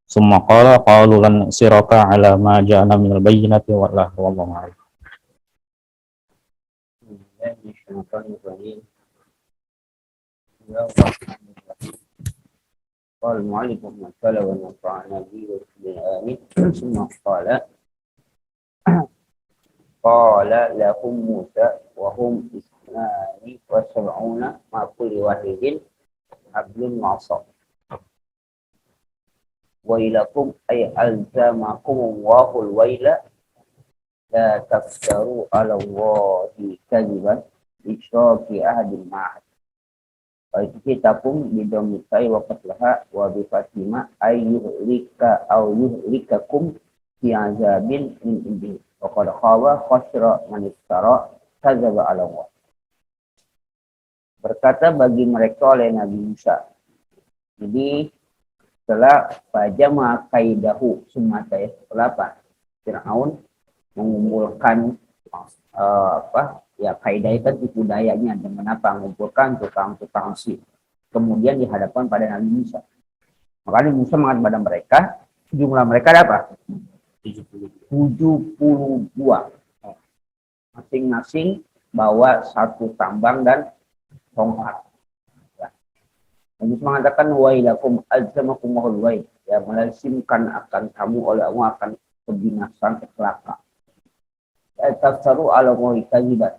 Summa qala qalu lan siraka ala ma ja'ana minal bayyinati wallahu a'lam. قال المؤلف رحمه الله ونفعنا به وسلم آمين ثم قال لهم موسى وهم 72 مع كل واحد حبل وعصا ويلكم أي ألزمكم الله الويل لا تفتروا على الله كذبا بإشراك أحد معه Takum bidomitai wa qatlaha wa bi fatima ayyuhlika aw yuhlikakum fi azabin min indi wa qad khawa khasra man iftara kadzaba ala Allah. Berkata bagi mereka oleh Nabi Musa. Jadi setelah pajama kaidahu semata setelah apa? Fir'aun mengumpulkan kaidah itu tipu dayanya dengan apa? Mengumpulkan tukang-tukang sihir. Kemudian dihadapkan pada Nabi Musa. Maka Nabi Musa mengatakan kepada mereka, jumlah mereka ada apa? 72. Masing-masing bawa satu tambang dan tongkat. Ya. Nabi Musa mengatakan, wailakum alzamakumul wail. Ya, melazimkan akan kamu oleh Allah akan kebinasan celaka. Tafsaru ala Allahi kadziban.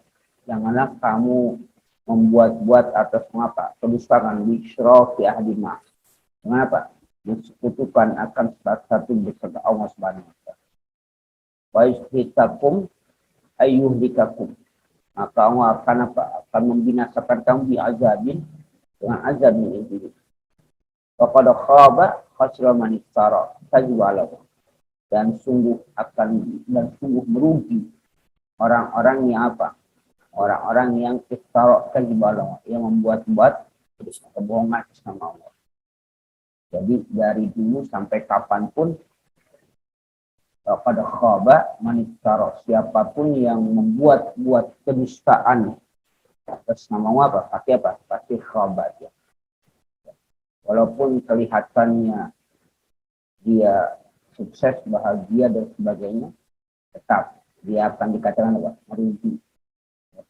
Janganlah kamu membuat-buat atas mengapa kedustaan bisyrafi ahdima. Mengapa? Mensekutukan akan salah satu beserta Allah Subhanahu wa taala. Wa yusrikakum ayyuhlikakum. Maka Allah akan apa? Akan membinasakan kamu bi azabin dengan azab min indih. Wa qad khaba khasra man iftara kadzaba. Dan sungguh merugi orang-orang yang apa? Orang-orang yang iftara kadzaba, yang membuat-buat kebohongan sama Allah. Jadi dari dulu sampai kapanpun pada khaba man iftara, siapapun yang membuat-buat kedustaan atas nama Allah apa? Pasti apa? Pasti khaba dia. Walaupun kelihatannya dia sukses, bahagia dan sebagainya, tetap dia akan dikatakan apa? Merugi.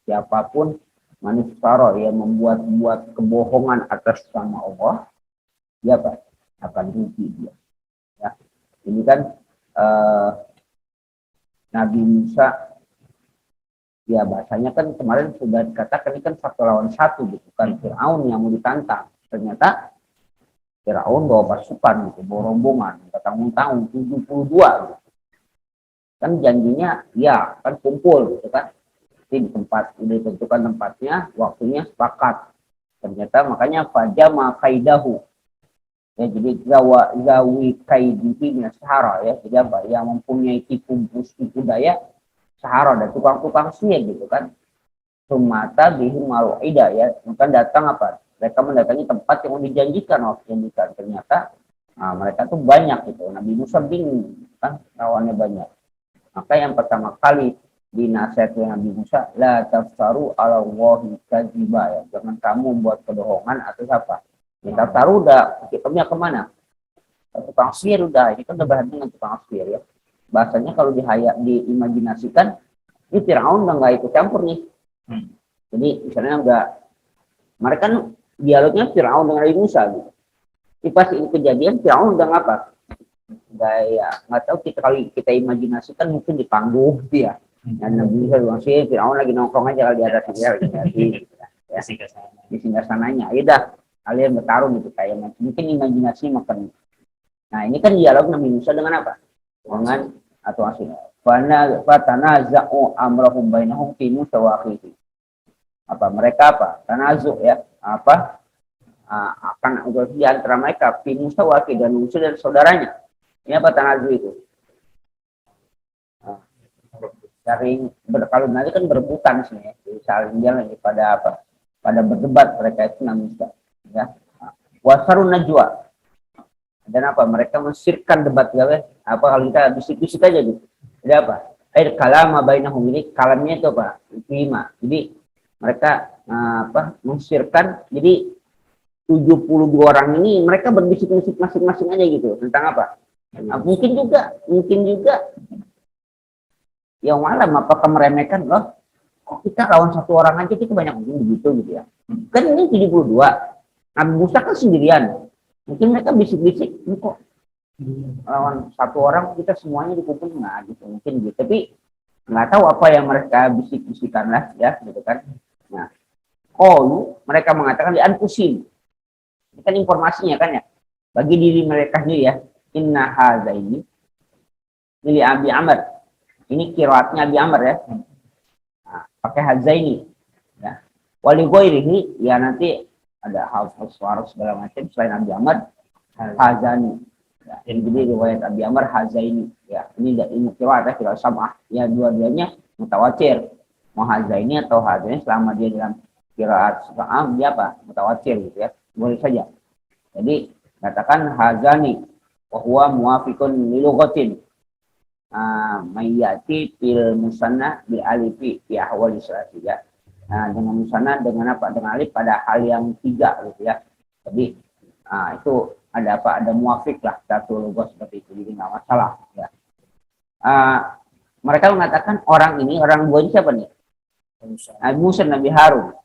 Siapapun manifestaro yang membuat-buat kebohongan atas nama Allah, dia apa? Akan rugi dia. Ya. Ini kan Nabi Musa, ya bahasanya kan kemarin sudah dikatakan ini kan 1 lawan 1 gitu kan, Fir'aun yang mau ditantang. Ternyata Fir'aun bawa pasukan gitu, bawa rombongan, tanggung-tanggung 72 gitu. Kan janjinya ya kan kumpul gitu kan. Di tempat udah ditentukan tempatnya, waktunya sepakat. Ternyata makanya fajama kaidahu. Ya, jadi zawi kaidihi minas sahara ya. Jadi apa? Yang mempunyai tipu daya sahara dan tukang-tukang sihir gitu kan. Sumata bihim maluida ya. Bukan datang apa? Mereka mendatangi tempat yang dijanjikan ternyata mereka tuh banyak gitu. Nabi Musa bingung kan lawannya banyak. Maka yang pertama kali dinasihati Nabi Musa, la taftaru ala Allahi kadziba ya. Jangan kamu buat kebohongan atau apa. Kita taruh udah, kita kemana? Tukang sihir udah, ini kan udah berhenti dengan tukang sihir ya. Bahasanya kalau diimajinasikan, ini Fir'aun udah nggak ikut campur nih. Jadi misalnya enggak, mereka kan dialognya Fir'aun dengan Nabi Musa gitu. Tapi pas ini kejadian, Fir'aun udah ngapa? Nggak tahu kali kita imajinasikan mungkin di panggung gitu ya. Dan Nabi Musa bilang sih, Fir'aun lagi nongkrong aja di atas di singgah sananya. Ya udah, kalian bertarung gitu kayak mungkin imajinasi makan. Nah ini kan dialog Nabi Musa dengan apa? Dengan atau asing. Fatanaza'u amrahum bainahum fi musawaqihi. Apa mereka apa? Tanazu ya. Apa? Akan di antara mereka fi musawaqi dan Musa dan saudaranya. Ini apa tanazu itu? Saling kalau nanti kan berebutan sih ya. Saling jalan pada apa? Pada berdebat mereka itu Nabi Musa. Ya, wasarun najwa dan apa mereka mensirkan debat gawe apa kalau kita bisik-bisik aja gitu. Jadi apa air kalama bainahum ini kalamnya itu apa lima jadi mereka mensirkan jadi 72 orang ini mereka berbisik-bisik masing-masing aja gitu tentang apa mungkin juga yang malam apakah meremehkan loh kok kita lawan satu orang aja kita banyak begitu gitu ya kan ini 72 Nabi Musa kan sendirian. Mungkin mereka bisik-bisik, ini kok lawan satu orang kita semuanya dikumpul nggak gitu mungkin gitu. Tapi nggak tahu apa yang mereka bisik-bisikan lah ya gitu kan. Nah, mereka mengatakan di anfusim. Ini kan informasinya kan ya. Bagi diri mereka sendiri ya. Inna hadza ini milik Abi Amr. Ini qiraatnya Abi Amr ya. Nah, pakai hadza ini. Ya. Wali ghairihi ya nanti ada hafaz waras segala macam selain Abi Amr Hazani ya, jadi riwayat Abi Amr Hazaini ya ini qiraat ya sam'ah ya dua-duanya mutawatir mau Hazaini atau Hazaini selama dia dalam qiraat sam'ah dia apa mutawatir gitu ya boleh saja jadi katakan Hazani wa huwa muwafiqun li lughatin mayyati fil musanna bil alifi fi ahwali salati ya. Nah, dengan musana dengan apa? Dengan alif pada hal yang tiga gitu ya. Jadi itu ada apa? Ada muafik lah satu logo seperti itu jadi nggak masalah ya. Mereka mengatakan orang dua ini siapa nih? Nabi Musa Nabi Harun.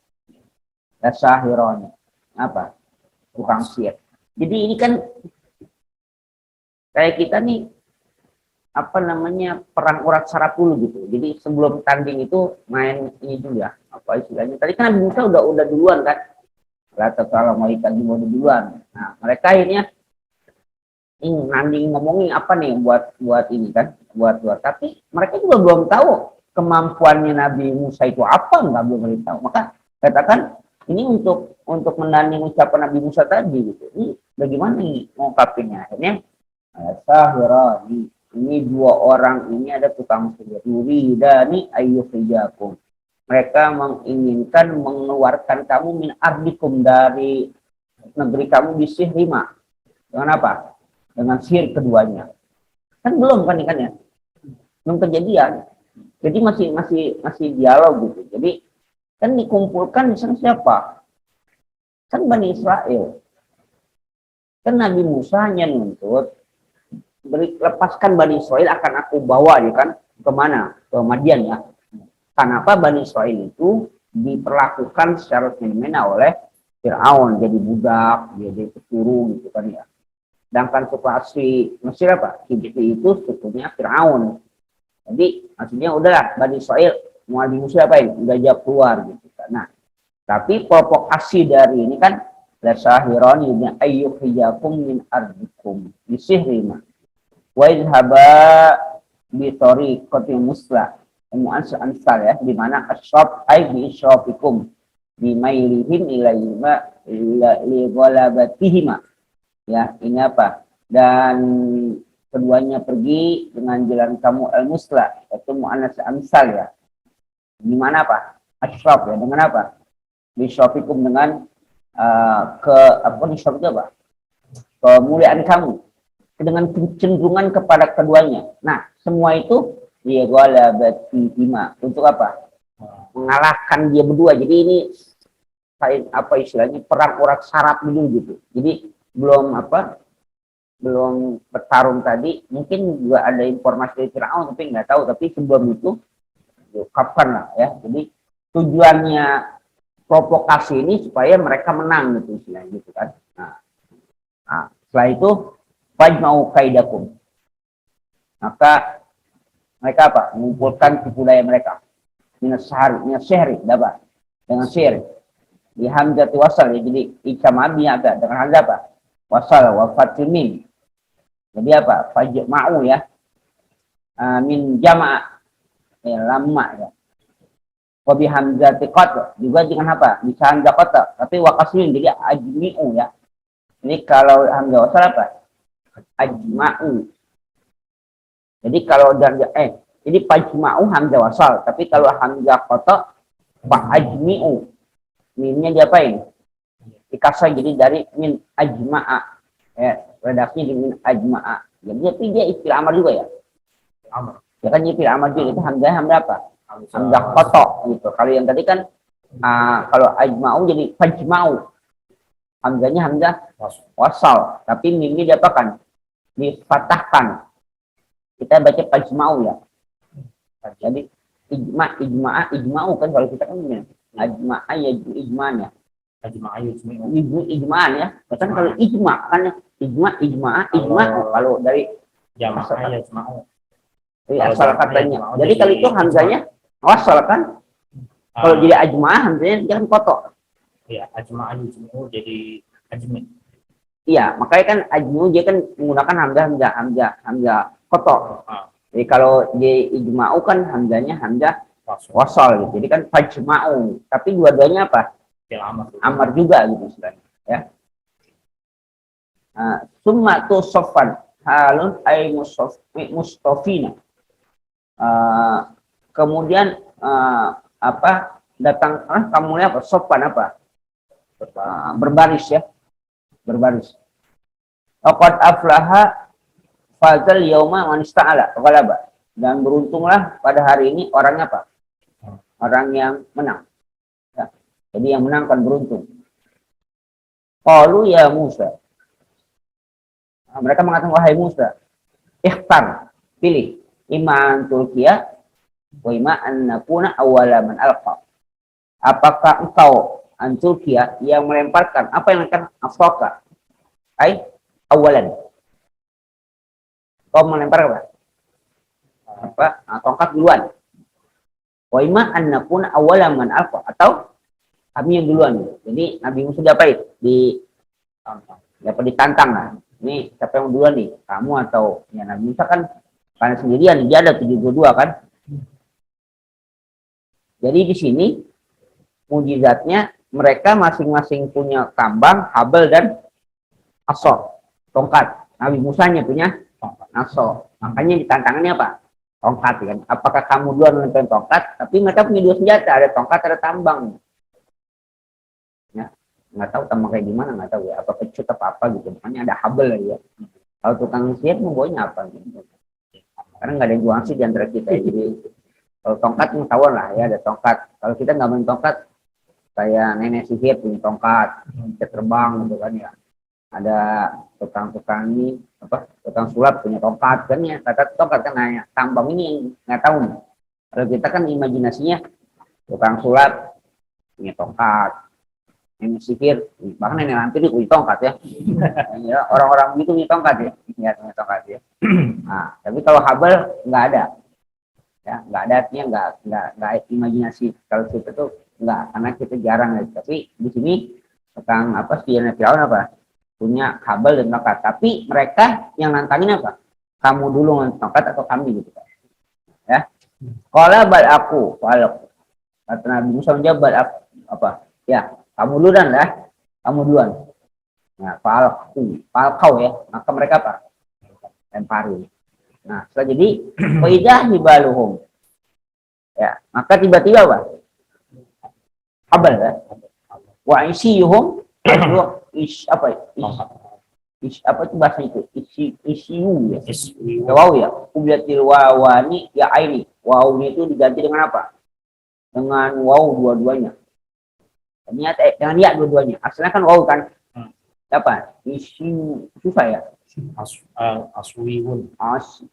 Sahironi apa? Tukang sihir. Jadi ini kan kayak kita nih apa namanya perang urat saraf dulu gitu. Jadi sebelum tanding itu main ini juga apa istilahnya. Tadi kan Nabi Musa udah duluan kan. Lata kalau mau ikan juga udah duluan. Nah mereka akhirnya nanding ngomongin apa nih buat ini kan buat tapi mereka juga belum tahu kemampuannya Nabi Musa itu apa belum tahu. Maka katakan ini untuk menanding ucapan Nabi Musa tadi gitu. Ini bagaimana nih ngungkapinnya akhirnya sahirani. Ini dua orang ini ada tukang sihir. Yuridani ayyukhrijakum. Mereka menginginkan mengeluarkan kamu min ardikum dari negeri kamu bisihrima. Dengan apa? Dengan sihir keduanya. Kan belum kan ya? Belum kejadian. Jadi masih dialog gitu. Jadi kan dikumpulkan di sana siapa? Kan Bani Israel. Kan Nabi Musa hanya nuntut lepaskan Bani Israel akan aku bawa ya kan kemana ke Madian ya. Kenapa Bani Israel itu diperlakukan secara fenomena oleh Fir'aun jadi budak jadi peturu gitu kan ya. Sedangkan suku asli Mesir apa? Kipti itu sukunya Fir'aun. Jadi maksudnya udahlah Bani Israel mau Nabi Musa apa ini udah jauh keluar gitu kan. Nah tapi provokasi dari ini kan lasahirani ayyuhiyakum min ardikum bisihrima wa idhaba bi tariqati muslah ansal ya di mana asyab ay bi isyafikum bi mailihim ilayhima li ghalabatihima Ya, ini apa? Dan keduanya pergi dengan jalan kamu al-musla, yaitu mu'annas amsal ya. Gimana apa? Asyraf ya, dengan apa? Bisyrafikum dengan nisyraf itu apa? Kemuliaan kamu. Dengan kecenderungan kepada keduanya. Nah, semua itu dia ghalabati bima. Untuk apa? Mengalahkan dia berdua. Jadi ini apa istilahnya perang urat saraf dulu gitu. Jadi belum bertarung tadi, mungkin juga ada informasi dari Firaun tapi nggak tahu. Tapi sebelum itu kapan lah ya. Jadi tujuannya provokasi ini supaya mereka menang gitu istilahnya gitu kan. Nah, setelah itu fajma'u kaidakum. Maka mereka apa? Mengumpulkan tipu daya mereka. Minas syahri, dapat dengan sihir. Di hamzati wasal ya, jadi icamabi ada dengan hamzah apa? Wasal wa fathil mim. Jadi apa? Fajma'u ya. Min jama'a ya, lama ya. Wa bi hamzati qat juga dengan apa? Bisa hamzah qat tapi wa kasrin jadi ajmi'u ya. Ini kalau hamzah wasal apa? Ajma'u. Jadi kalau jadi fajma'u hamzah wasal, tapi kalau hamzah qata fa ajmi'u. Mimnya diapain? Dikasih jadi dari min ajma'a. Ya, redaksinya di min ajma'a. Jadi tapi dia istilah amar juga ya. Amar. Ya kan istilah amar juga itu hamzah apa? Hamzah qata gitu. Kalau yang tadi kan kalau ajma'u jadi fajma'u. Hamzahnya hamzah wasal, tapi mimnya diapakan? Difatahkan. Kita baca fajma'u ya. Jadi ijma'u kan kalau kita kan ajma'a ya ijma'an ya. Ijma'an ya. Bahkan kalau ijma' kan ijma'u kalau dari Jamaah yajma'u. Asal katanya. Jadi kalau itu hamzahnya wasal kan? Kalau jadi ajma'ah hamzahnya jangan kotok. Iya, ajma'ah yajma'u jadi ajmi'. Iya, makanya kan ajmu dia kan menggunakan hamzah kotok. Jadi kalau di ijma'u kan hamzahnya hamzah wasal gitu. Jadi kan fajma'u. Tapi dua-duanya apa? Amar juga gitu istilahnya. Ya. Summa tu sofan halun ay mustafina. Kemudian datang kamu apa? Sofan apa? Berbaris ya. Berbaris. Laqad aflaha fazal yauma man ista'ala ghalaba. Dan beruntunglah pada hari ini orangnya apa? Orang yang menang. Ya. Jadi yang menang kan beruntung. Qalu ya Musa. Mereka mengatakan wahai Musa, ikhtar, pilih iman Turkiya wa ima an nakuna awwala man alqa. Apakah engkau Turkiya yang melemparkan apa yang akan afroka? Awalan. Kau melempar apa? Tongkat duluan. Wa ima an nakuna awwala man alqa, atau kami yang duluan. Jadi Nabi Musa dapat ditantang lah. Ini siapa yang duluan nih? Kamu atau ya Nabi Musa kan karena sendirian, dia ada 72 kan. Jadi di sini mujizatnya mereka masing-masing punya kambang, habel dan asor, tongkat. Nabi Musanya punya asor. Makanya ditantangannya apa? Tongkat kan. Apakah kamu duluan melemparkan tongkat? Tapi mereka punya dua senjata, ada tongkat, ada tambang. Ya. Nggak tahu tambang kayak gimana, nggak tahu ya, apa pecut apa gitu, makanya ada habel ya. Kalau tukang sihir membawanya apa gitu, karena nggak ada yang jual sih di antara kita ya. Jadi kalau tongkat mengetahuan lah ya, ada tongkat. Kalau kita nggak main tongkat, kayak nenek sihir punya tongkat, bisa terbang gitu kan ya. Ada tukang ini apa, tukang sulap punya tongkat kan ya, kata tongkat kan nanya, tambang ini yang nggak tahu nih. Kalau kita kan imajinasinya tukang sulap punya tongkat, nenek sihir, bahkan nenek lampir punya tongkat ya. Ya orang-orang gitu punya tongkat ya, punya tongkat ya. Nah, tapi kalau habel nggak ada, ya nggak ada, artinya nggak imajinasi. Kalau kita tuh nggak, karena kita jarang ya. Tapi di sini tentang apa sihirnya Firaun apa punya habel dan tongkat. Tapi mereka yang nantangin apa? Kamu dulu dengan tongkat atau kami gitu kan? Ya. Kalau bal aku, kalau kata Nabi Musa menjawab bal aku apa? Ya. Kamu duluan lah, kamu duluan. Nah, falkau ya, maka mereka apa? Lempari. Nah, setelah jadi waidah hibaluhum. Ya, maka tiba-tiba apa? Habal ya. Wa isiyuhum apa? Apa itu bahasa itu? Isiu ya. Wow ya. Kubiatil wawani ya aini. Wawnya itu diganti dengan apa? Dengan waw dua-duanya. Ternyata dengan ya dua-duanya. Asalnya kan waw kan. Apa? Isiu susah ya. Aswiun.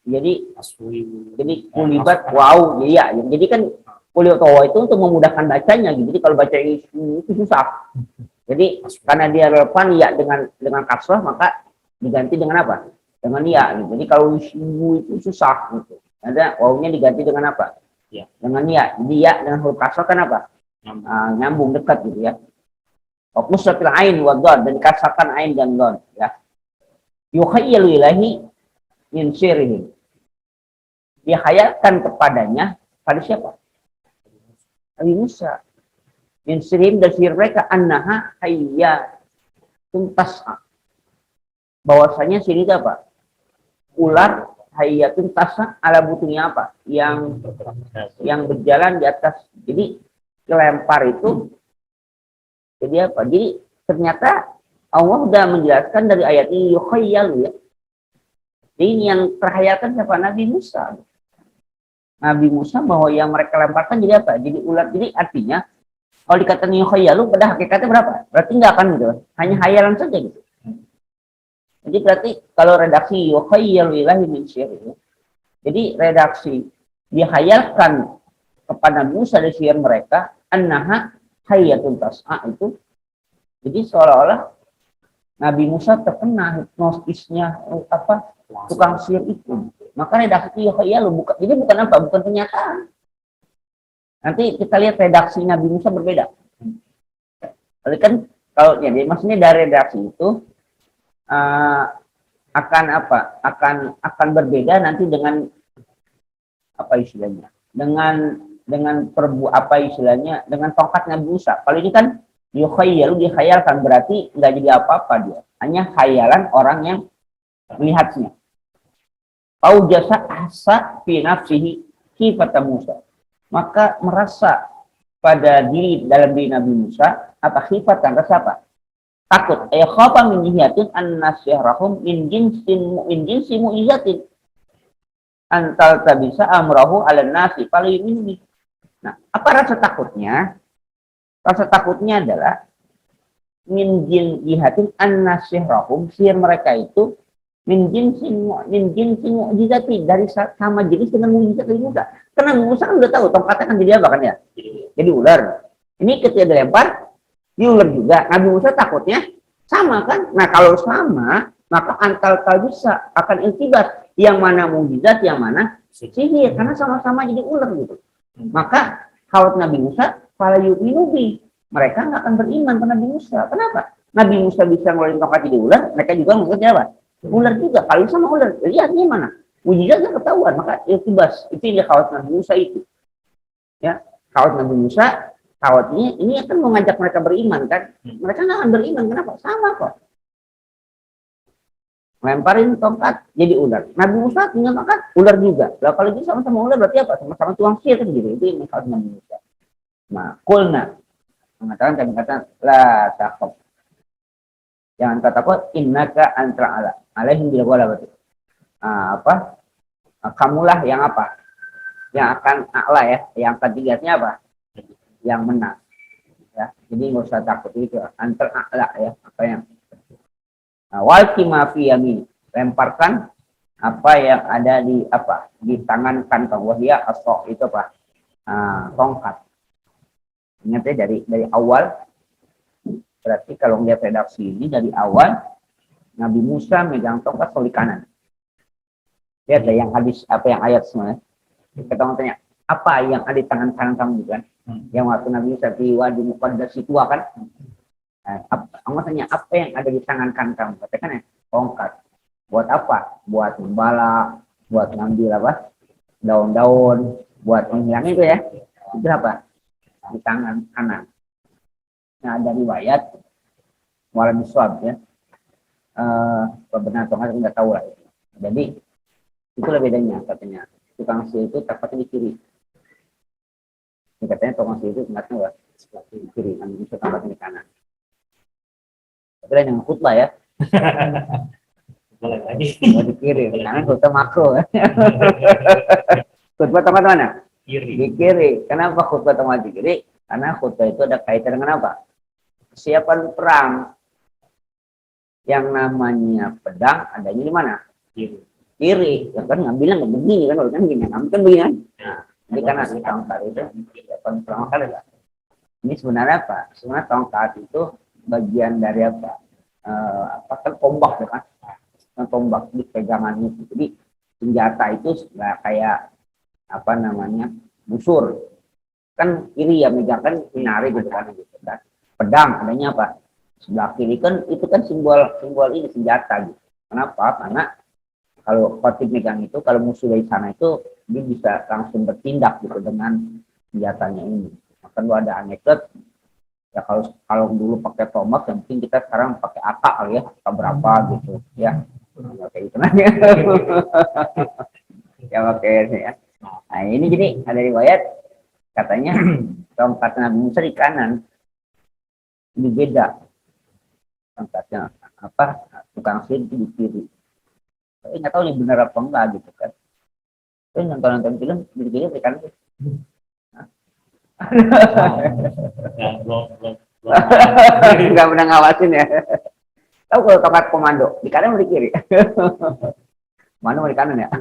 Jadi kulibat wow ya. Jadi kan kulibat wow itu untuk memudahkan bacanya gitu. Jadi kalau baca isu itu susah. Jadi karena dia relevan ya dengan kasrah maka diganti dengan apa? Dengan ya. Gitu. Jadi kalau isu itu susah gitu. Ada wawnya diganti dengan apa? Ya. Dengan ya. Jadi ya dengan huruf kasrah kan apa? Nyambung dekat gitu ya. Fokus setelah ain wa dhad dan dikasarkan ain dan dhad ya. Yukhayyalu ilahi min sirrihi. Dihayalkan kepadanya pada siapa? Nabi Musa. Min sirrihim dan sihir mereka annaha hayyatun tas'a. Bahwasanya sini itu apa? Ular hayyatun tas'a ala butuhnya apa? Yang berjalan di atas. Jadi kelempar itu jadi apa? Jadi ternyata Allah sudah menjelaskan dari ayat ini yukhayyalu ya. Jadi ini yang terhayalkan siapa? Nabi Musa. Nabi Musa bahwa yang mereka lemparkan jadi apa? Jadi ular. Jadi artinya kalau dikatakan yukhayyalu pada hakikatnya berapa? Berarti enggak akan gitu. Hanya hayalan saja gitu. Jadi berarti kalau redaksi yukhayyalu ilahi min syirri. Jadi redaksi dihayalkan kepada Musa dari sihir mereka annaha hayyatun tas'a itu. Jadi seolah-olah Nabi Musa terkena hipnosisnya apa tukang sihir itu. Maka redaksi yukhayyalu bukan, jadi bukan apa? Bukan kenyataan. Nanti kita lihat redaksi Nabi Musa berbeda. Jadi kan kalau ya, maksudnya dari redaksi itu akan apa? Akan berbeda nanti dengan apa istilahnya? Dengan apa istilahnya? Dengan tongkat Nabi Musa. Kalau ini kan yukhayyalu dihayalkan berarti nggak jadi apa-apa dia. Hanya khayalan orang yang melihatnya. Au jasa asa fi nafsihi kifata Musa. Maka merasa pada diri dalam diri Nabi Musa apa khifatan rasa apa? Takut. Khafa min jihatin an-nasyarahum min jinsi mu'izatin. Antal tabisa amrahu ala nasi paling. Nah, apa rasa takutnya? Rasa takutnya adalah min jihatin an-nasyarahum, sihir mereka itu min jinsi mu'jizatin, dari sama jenis dengan mukjizat Nabi Musa. Karena Nabi Musa kan udah tahu tongkatnya kan jadi apa kan ya? Jadi ular. Ini ketika dilempar, dia ular juga. Nabi Musa takutnya sama kan? Nah kalau sama, maka antal bisa akan intibat. Yang mana mukjizat, yang mana sihir. Karena sama-sama jadi ular gitu. Maka kalau Nabi Musa, fala yu'minu bi. Mereka nggak akan beriman pada Nabi Musa. Kenapa? Nabi Musa bisa ngeluarin tongkat jadi ular, mereka juga mengikutnya apa? Ular juga. Kalau sama ular, lihatnya mana? Mujizatnya ketahuan. Maka iltibas. Itu yang khawat Nabi Musa itu. Ya, khawat Nabi Musa, khawatnya ini akan mengajak mereka beriman kan? Mereka nggak akan beriman. Kenapa? Sama kok. Lemparin tongkat jadi ular. Nabi Musa tinggal tongkat ular juga. Lah kalau itu sama-sama ular berarti apa? Sama-sama tuang sihir kan gitu. Itu yang khawat Nabi Musa. Nah, kulna mengatakan kami kata la takhaf. Jangan kata takut innaka antra ala. Alaihim bila wala berarti. Kamulah yang apa? Yang akan a'la ya, yang ketiganya apa? Yang menang. Ya, jadi nggak usah takut itu antar a'la ya, apa yang wal kimafi yamin, lemparkan apa yang ada di apa? Di tangan kantong wahya asok itu apa? Tongkat. Ingat ya dari awal. Berarti kalau melihat redaksi ini dari awal Nabi Musa megang tongkat soli kanan. Lihat ya yang hadis apa yang ayat semua. Kita tanya apa yang ada di tangan kanan kamu kan? Yang waktu Nabi Musa di Wadi Muqaddas itu kan? Allah tanya apa yang ada di tangan kanan kamu? Katakan ya tongkat. Buat apa? Buat membala, buat ngambil apa? Daun-daun, buat menghilangin itu ya. Itu apa? Di tangan kanan. Nah ada riwayat walau miswab ya. benar atau nggak tahu lah. Jadi itulah bedanya katanya. Tukang sihir itu tempatnya di kiri. Ini katanya tukang sihir itu tempatnya di kiri, Nabi Musa tempatnya di kanan. Tapi lain yang khutbah ya. Boleh lagi. Di kiri, di kanan khutbah makro. Khutbah tempat mana? Kiri. Di kiri. Kenapa khutbah tempat di kiri? Karena khutbah itu ada kaitan dengan apa? Kesiapan perang. Yang namanya pedang adanya di mana? Kiri. Kiri. Ya kan ngambilnya nggak begini kan, kan begini, ngambil kan begini kan. Nah, jadi karena si tongkat itu kesiapan perang kali lah. Ini sebenarnya apa? Sebenarnya tongkat itu bagian dari apa? Apa kan tombak ya kan? Tombak di pegangan itu. Jadi senjata itu nggak kayak apa namanya busur. Kan kiri ya megang kan menarik gitu kan. Pedang adanya apa? Sebelah kiri kan itu kan simbol ini senjata gitu. Kenapa? Karena kalau khotib megang itu, kalau musuh dari sana itu dia bisa langsung bertindak gitu dengan senjatanya ini. Maka lu ada anekdot ya kalau dulu pakai tombak, yang penting kita sekarang pakai AK kali ya, AK berapa gitu ya. Kayak gitu nanya. Ya pakai ya. Nah ini jadi ada riwayat katanya tongkat Nabi Musa di kanan, ini beda. Tongkatnya apa tukang sihir di kiri. Tapi nggak tahu nih benar apa enggak gitu kan. Tapi nonton film di kiri di kanan. Nggak pernah ngawasin ya. Tahu kalau tongkat komando di kanan atau di kiri? Komando mau di kanan ya.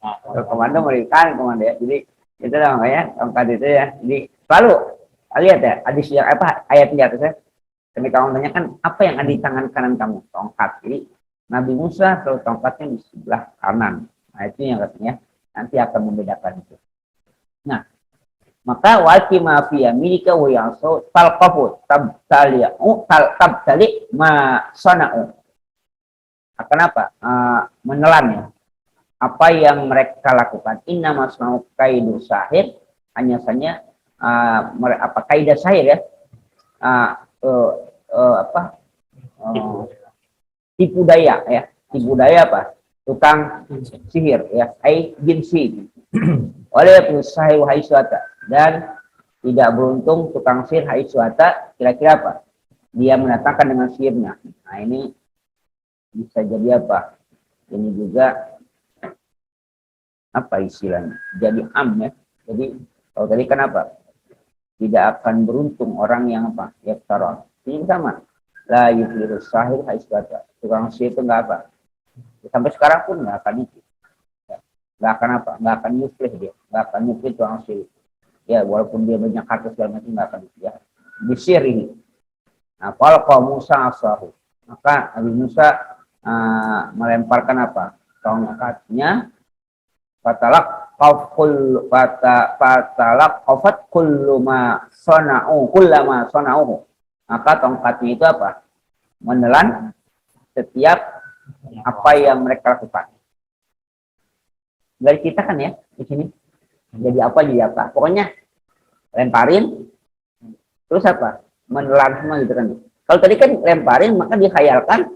Kalau komando mau di kanan komando ya. Jadi itu lah makanya tongkat itu ya. Jadi selalu lihat ya hadis yang apa ayat di atasnya. Ketika kamu tanyakan apa yang ada di tangan kanan kamu, tongkat. Jadi Nabi Musa kalau tongkatnya di sebelah kanan. Nah itu yang katanya nanti akan membedakan itu. Nah maka waki mafia milika wa yaso talqafu tabtali ma sana'u. Akan apa? Menelan ya. Apa yang mereka lakukan. Inna masna'u kaidu sahir. Hanya saja apa kaidah sahir ya. Tipu daya ya. Tipu daya apa? Tukang sihir ya. Jinsi. Oleh sahir wahai suata. Dan tidak beruntung tukang sihir hai suata, kira-kira apa? Dia mendatangkan dengan sihirnya. Nah ini bisa jadi apa? Ini juga apa istilahnya? Jadi ya. Jadi kalau tadi kan apa? Tidak akan beruntung orang yang apa? Ya taron. Ini sama. La yuflihu sahir hai suata. Tukang sihir itu enggak apa? Sampai sekarang pun enggak akan itu. Enggak akan apa? Enggak akan yuflih dia. Enggak akan yuflih tukang sihir. Ya walaupun dia banyak harta segala macam nggak akan ya disir ini. Nah kalau Musa asahu maka Nabi Musa melemparkan apa tongkatnya fatalak kafat kullama sonau maka tongkatnya itu apa menelan setiap apa yang mereka lakukan. Dari kita kan ya di sini. Jadi apa pokoknya lemparin terus apa menelan semua gitu kan. Kalau tadi kan lemparin maka dikhayalkan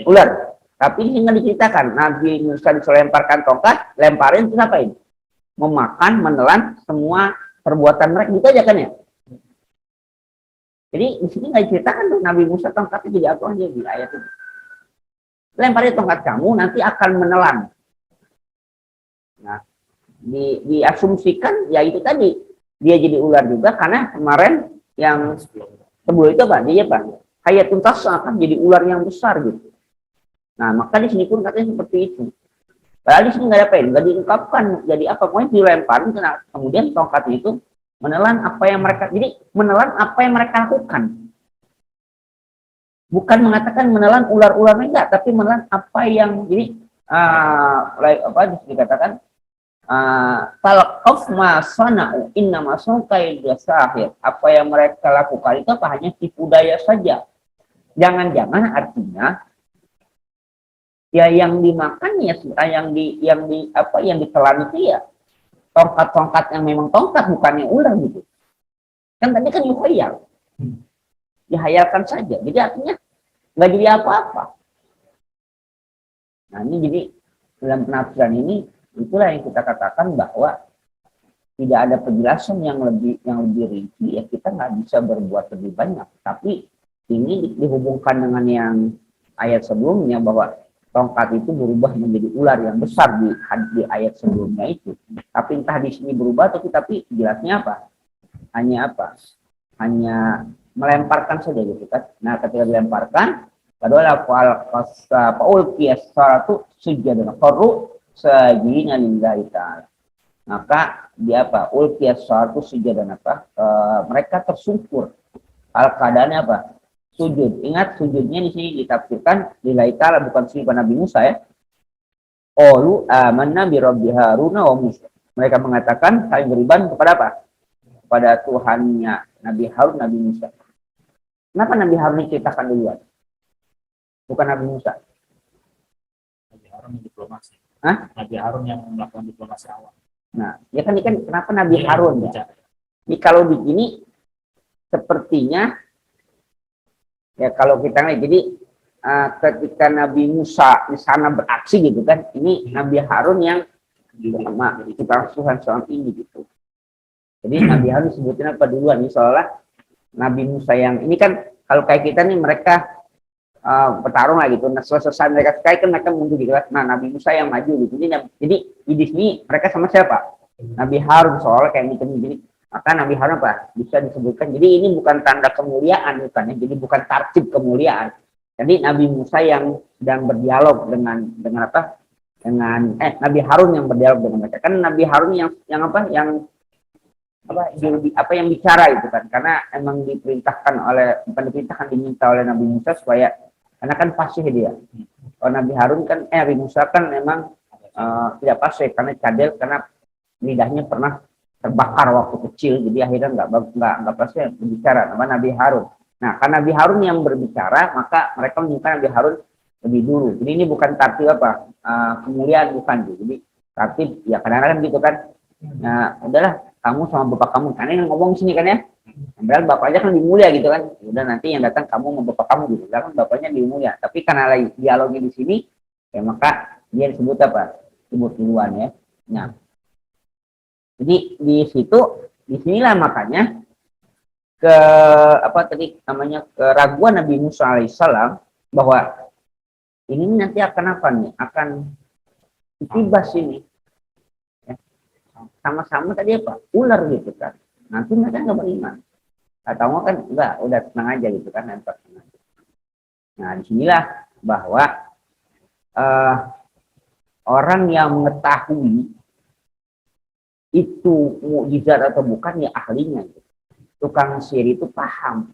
ular, tapi ini nggak diceritakan Nabi Musa dilemparkan tongkat lemparin terus apain memakan menelan semua perbuatan mereka gitu aja kan ya. Jadi di sini nggak diceritakan tuh Nabi Musa tongkatnya jadi apa aja di ayat itu. Lemparin tongkat kamu nanti akan menelan. Nah diasumsikan ya itu tadi dia jadi ular juga karena kemarin yang sebelum itu apa dia apa kayak tuntas akan jadi ular yang besar gitu. Nah maka di sini pun katanya seperti itu. Padahal di sini nggak ada apa nggak diungkapkan jadi apa pokoknya dilempar kemudian tongkat itu menelan apa yang mereka jadi menelan apa yang mereka lakukan. Bukan mengatakan menelan ular-ular enggak tapi menelan apa yang jadi apa dikatakan talqaf ma sana'u inna ma sunqaidu sahir. Apa yang mereka lakukan itu apa hanya tipu daya saja. Jangan-jangan artinya ya yang dimakan ya yang ditelan itu ya tongkat-tongkat yang memang tongkat bukannya ular gitu. Kan tadi kan yukhayal. Dihayalkan saja. Jadi artinya nggak jadi apa-apa. Nah ini jadi dalam penafsiran ini itulah yang kita katakan bahwa tidak ada penjelasan yang lebih rinci, ya kita nggak bisa berbuat lebih banyak. Tapi ini dihubungkan dengan yang ayat sebelumnya bahwa tongkat itu berubah menjadi ular yang besar di ayat sebelumnya itu. Tapi entah di sini berubah tapi jelasnya apa? Hanya apa? Hanya melemparkan saja gitu kan. Nah ketika dilemparkan, adalah Paul kiasaratu sujadan qaru sajina lillahi ta'ala. Maka dia apa? Ulqiyas suatu sujudan apa? Mereka tersungkur. Al keadaannya apa? Sujud. Ingat sujudnya di sini ditafsirkan lillahi ta'ala, bukan sujud Nabi Musa ya. Qalu amanna bi rabbi Haruna wa Musa. Mereka mengatakan kami beriman kepada apa? Kepada Tuhannya Nabi Harun, Nabi Musa. Kenapa Nabi Harun diceritakan duluan? Bukan Nabi Musa. Nabi Harun yang diplomasi. Hah? Nabi Harun yang melakukan diplomasi awal. Nah, ya kan ini kan kenapa Nabi Harun ya? Bicara. Ini kalau begini sepertinya ya kalau kita lihat jadi ketika Nabi Musa di sana beraksi gitu kan, ini Nabi Harun yang kita Tuhan soal ini gitu. Jadi Nabi Harun disebutin apa duluan? Ini seolah Nabi Musa yang ini kan kalau kayak kita nih mereka bertarung lah gitu. Nah, selesai mereka sekali kan mereka mundur gitu. Nah, Nabi Musa yang maju gitu. Jadi di sini mereka sama siapa? Nabi Harun soalnya kayak gitu. Jadi maka Nabi Harun apa? Bisa disebutkan. Jadi ini bukan tanda kemuliaan bukan ya. Jadi bukan tartib kemuliaan. Jadi Nabi Musa yang sedang berdialog dengan apa? Dengan Nabi Harun yang berdialog dengan mereka. Kan Nabi Harun yang apa? Yang yang bicara itu kan. Karena emang diminta oleh Nabi Musa supaya karena kan fasih dia. Kalau Nabi Harun kan, Nabi Musa kan memang tidak fasih karena cadel, karena lidahnya pernah terbakar waktu kecil, jadi akhirnya nggak fasih berbicara. Nama Nabi Harun. Nah, karena Nabi Harun yang berbicara, maka mereka menyebutkan Nabi Harun lebih dulu. Jadi ini bukan tartib apa kemuliaan bukan. Jadi tartib ya kadang-kadang gitu kan. Nah, udahlah kamu sama bapak kamu, karena yang ngomong sini kan ya. Padahal bapaknya kan lebih mulia gitu kan. Udah nanti yang datang kamu sama bapak kamu gitu. Kan bapaknya lebih mulia. Tapi karena lagi dialognya di sini, ya maka dia disebut apa? Disebut duluan ya. Nah, jadi di sinilah makanya keraguan Nabi Musa alaihissalam bahwa ini nanti akan apa nih? Akan itibas ini. Ya. Sama-sama tadi apa? Ular gitu kan. Nanti mereka nggak beriman. Atau kan enggak, udah tenang aja gitu kan, lempar. Nah, disinilah bahwa orang yang mengetahui itu mukjizat atau bukan ya ahlinya. Tukang sihir itu paham.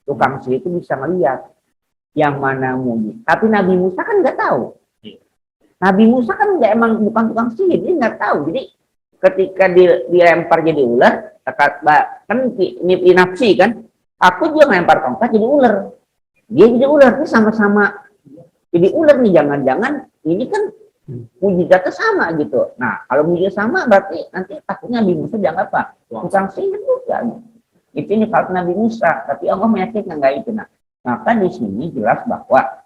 Tukang sihir itu bisa melihat yang mana mukjizat. Tapi Nabi Musa kan nggak tahu. Nabi Musa kan emang bukan tukang sihir, dia nggak tahu. Jadi ketika dilempar jadi ular, kan ini nafsi kan, aku juga ngelempar tongkat jadi ular, dia jadi ular, ini sama-sama jadi ular nih, jangan-jangan ini kan mujizatnya sama gitu. Nah kalau mujizat sama berarti nanti takutnya Nabi Musa jangan apa, tukang sihir bukan. Itu ini kalau Nabi Musa, tapi Allah meyakinkan nggak itu. Nah maka di sini jelas bahwa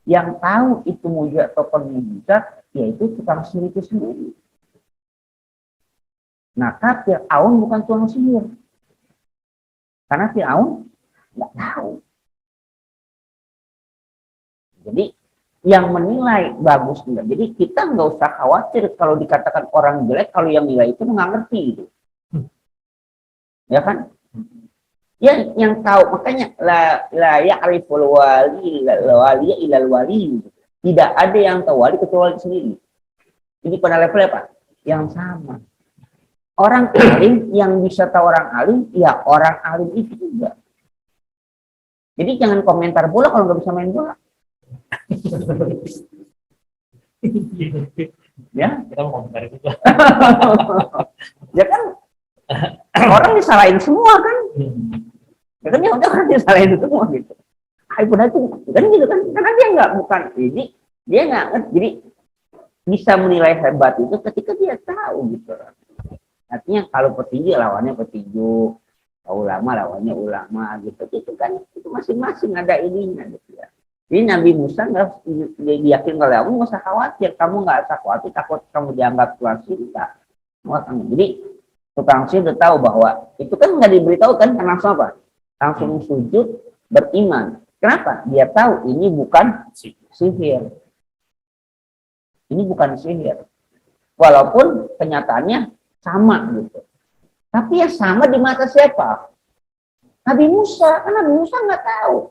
yang tahu itu mujizat atau mujizat yaitu tukang sihir itu sendiri. Nah, Fir'aun bukan tukang sihir. Karena Fir'aun nggak tahu. Jadi, yang menilai bagus enggak. Jadi, kita nggak usah khawatir kalau dikatakan orang jelek, kalau yang nilai itu nggak ngerti gitu. Ya kan? Ya, yang tahu, makanya la ya'riful wali ilal wali. Tidak ada yang tahu wali kecuali sendiri. Jadi pada level apa? Yang sama. Orang alim yang bisa tahu orang alim, ya orang alim itu juga. Jadi jangan komentar bola kalau nggak bisa main bola. Ya, Kita mau komentar itu. ya kan orang disalahin semua kan. Ya kan ya udah kan disalahin semua gitu. Benar itu kan gitu kan, karena dia nggak bukan ini, dia nggak ngerti. Jadi bisa menilai hebat itu ketika dia tahu gitu. Artinya kalau petinju lawannya petinju, ulama lawannya ulama gitu kan, itu masing-masing ada ininya gitu ya. Jadi Nabi Musa nggak diyakin oleh Allah, nggak usah khawatir, kamu nggak usah khawatir, takut kamu dianggap tukang sihir. Jadi tukang sihir udah tahu bahwa itu kan nggak diberitahu kan, langsung apa? Langsung sujud beriman. Kenapa? Dia tahu ini bukan sihir. Ini bukan sihir. Walaupun kenyataannya sama gitu. Tapi ya sama di mata siapa? Nabi Musa. Kan Nabi Musa nggak tahu.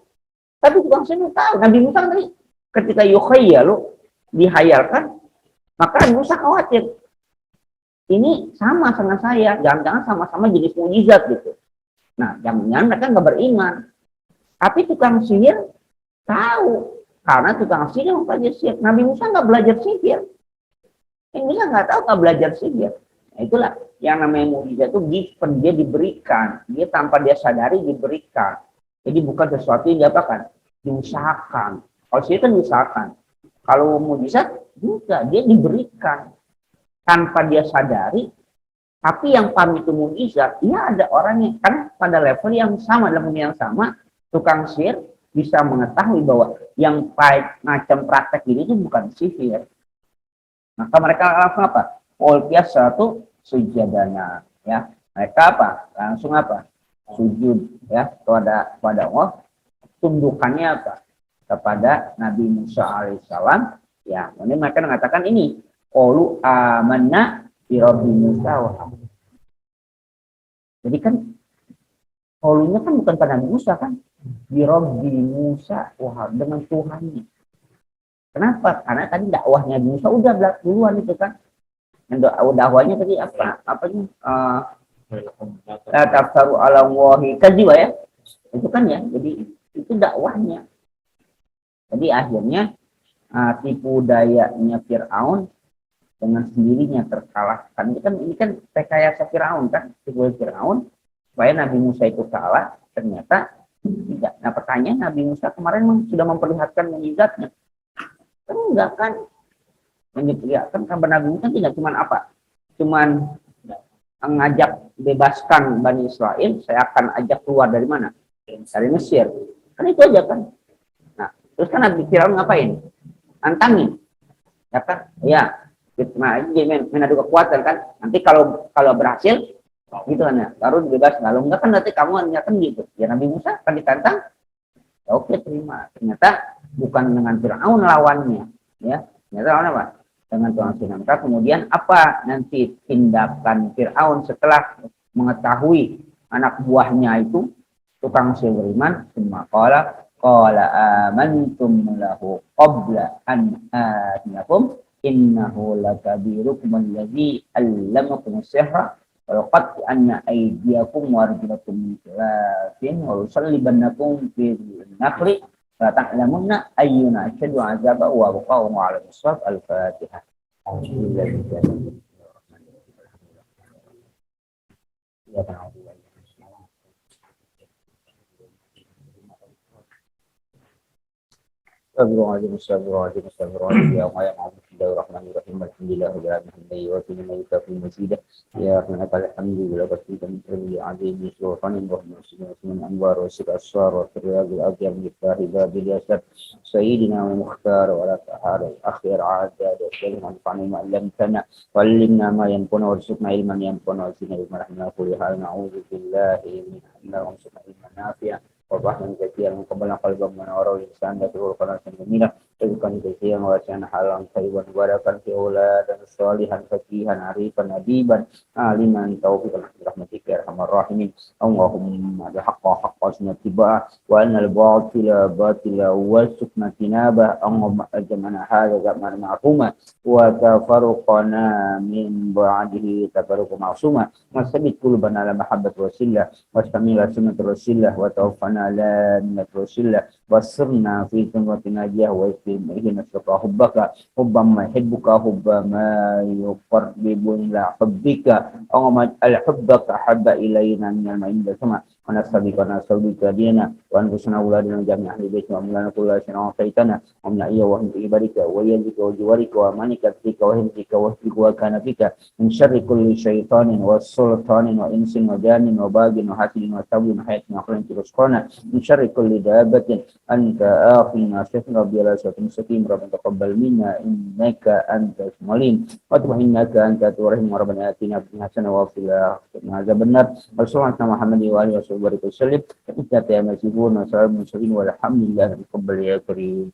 Tapi tukang sihir tahu. Nabi Musa tadi ketika yukhayyalu dihayalkan, maka Nabi Musa khawatir. Ini sama saya. Jangan-jangan sama-sama jenis mukjizat gitu. Nah, jangan-jangan mereka nggak beriman. Tapi tukang sihir tahu. Karena tukang sihir yang belajar sihir. Nabi Musa nggak belajar sihir. Nabi Musa nggak tahu nggak belajar sihir. Nah, itulah yang namanya mukjizat itu given, dia diberikan. Dia tanpa dia sadari diberikan. Jadi bukan sesuatu yang diapakan, diusahakan. Kalau sihir kan diusahakan. Kalau mukjizat juga dia diberikan tanpa dia sadari. Tapi yang paham itu mukjizat, ya ada orangnya kan pada level yang sama, dalam dunia yang sama, tukang sihir bisa mengetahui bahwa yang macam praktek ini itu bukan sihir. Maka mereka langsung apa? Ulqiyas satu sujadana, ya. Mereka apa? Langsung apa? Sujud, ya, kepada Allah. Tundukannya apa? Kepada Nabi Musa alaihissalam. Ya, kemudian mereka mengatakan ini, qalu amanna bi rabbi Musa wa Harun. Jadi kan qalunya kan bukan pada Nabi Musa kan? Bi rabbi Musa wa Harun, dengan Tuhannya. Kenapa? Karena tadi dakwahnya Musa udah duluan itu kan. Dakwahnya tadi apanya? La tafsaru ala Allahi kadziba ya. Itu kan ya. Jadi itu dakwahnya. Jadi akhirnya tipu dayanya Fir'aun dengan sendirinya terkalahkan. Ini kan rekayasa Fir'aun kan. Tipu daya Fir'aun supaya Nabi Musa itu kalah, ternyata tidak. Nah, pertanyaan Nabi Musa kemarin sudah memperlihatkan mukjizatnya. Enggak kan? Memperlihatkan kabar Nabi Musa tidak cuma apa? Cuman mengajak bebaskan Bani Israel, saya akan ajak keluar dari mana? Dari Mesir. Kan itu aja kan. Nah, terus kan Nabi Firaun ngapain? Antangin. Ya kan? Ya. Nah, ini menadu kekuatan kan. Nanti kalau berhasil gitu kan ya, baru bebas. Kalau enggak kan nanti kamu kan gitu. Ya Nabi Musa kan ditantang. Ya oke, terima. Ternyata bukan dengan Firaun lawannya, ya. Ternyata lawan apa? Dengan Tuhan Sinam. Kemudian apa nanti tindakan Fir'aun setelah mengetahui anak buahnya itu tukang sihir beriman? Semua qala amantum lahu qabla an atinakum innahu lakabirukum alladhi allamakum as-sihra wa qad anna aydiyakum wa arjulakum min khilafin wa yusallibannakum fi nakhli ta'lamunna ayyuna asyaddu 'azaba wa abqa wa 'ala as-saf al-Fatihah. Astagfirullahaladzim, ya Allah, ya Allah, bismillahirrahmanirrahim, alhamdulillahirrahmanirrahim, wa sallallahu alaihi wa sallam, ya Rahman, alhamdulillah, bersyukur, azim, surfanin, wa muslimin, anwar, wa sir asrar, wa firyabil azam, yiftahi, babil yasar, sayyidina wa mukhtar, wa la ta'ala, akhir, adad, wa salim, anfa'ni ma'allamtana, wa allimna ma yanfuna, wa rizukna ilman yanfuna, wa zina ilman rahmana, kulli hal, na'udhu billahi, min Allah, wa rizukna ilman nafi'ah, وضحنا كثيرا مقبلا قلبا منورا ولسان يدعو القناة جميلة رزقا كثيرا واسعا حلالا طيبا مباركا في أولادا صالحا فقيها عريفا أديبا عالما توفيقا برحمتك يا أرحم الراحمين اللهم بحق سنة اتباعه وأن الباطل باطلا والسكن اجتنابه اللهم أجمعنا هذا زمان معصوما وتفرقنا من بعده تفرق معصوما وثبت قلوبنا على محبة رسول الله واستمر سنة رسول الله وتوفنا على نعمة رسول الله وسرنا في ثمرة ناجية وإهنا نسلك حبك حب ما يحبك حب ما يقرب إلى حبك اللهم اجعل حبك أحب إلينا من الماء عند السماء ونستبق ونستودك ديننا وأنفسنا أولادنا جميع أهل بيتنا وأملانا كل شيء وعافيتنا ومن أي وهم في عبادك ويدك وجوارك وأمانك فيك وهمتك وهتك وكان فيك من شر كل شيطان وسلطان وإنس وجان وباغ وحاسد وسبب وحياة وخلق رزقنا من شر كل دابة أنت آخذ ناصرنا بلا صراط مستقيم ربنا تقبل منا إنك أنت العليم وتب إنك أنت الرحيم ربنا آتنا في حسنة وفي الآخرة عذاب النار وصلى الله محمد وآله وصحبه وسلم إنك يا مسيحون وسلام المرسلين والحمد لله رب العالمين.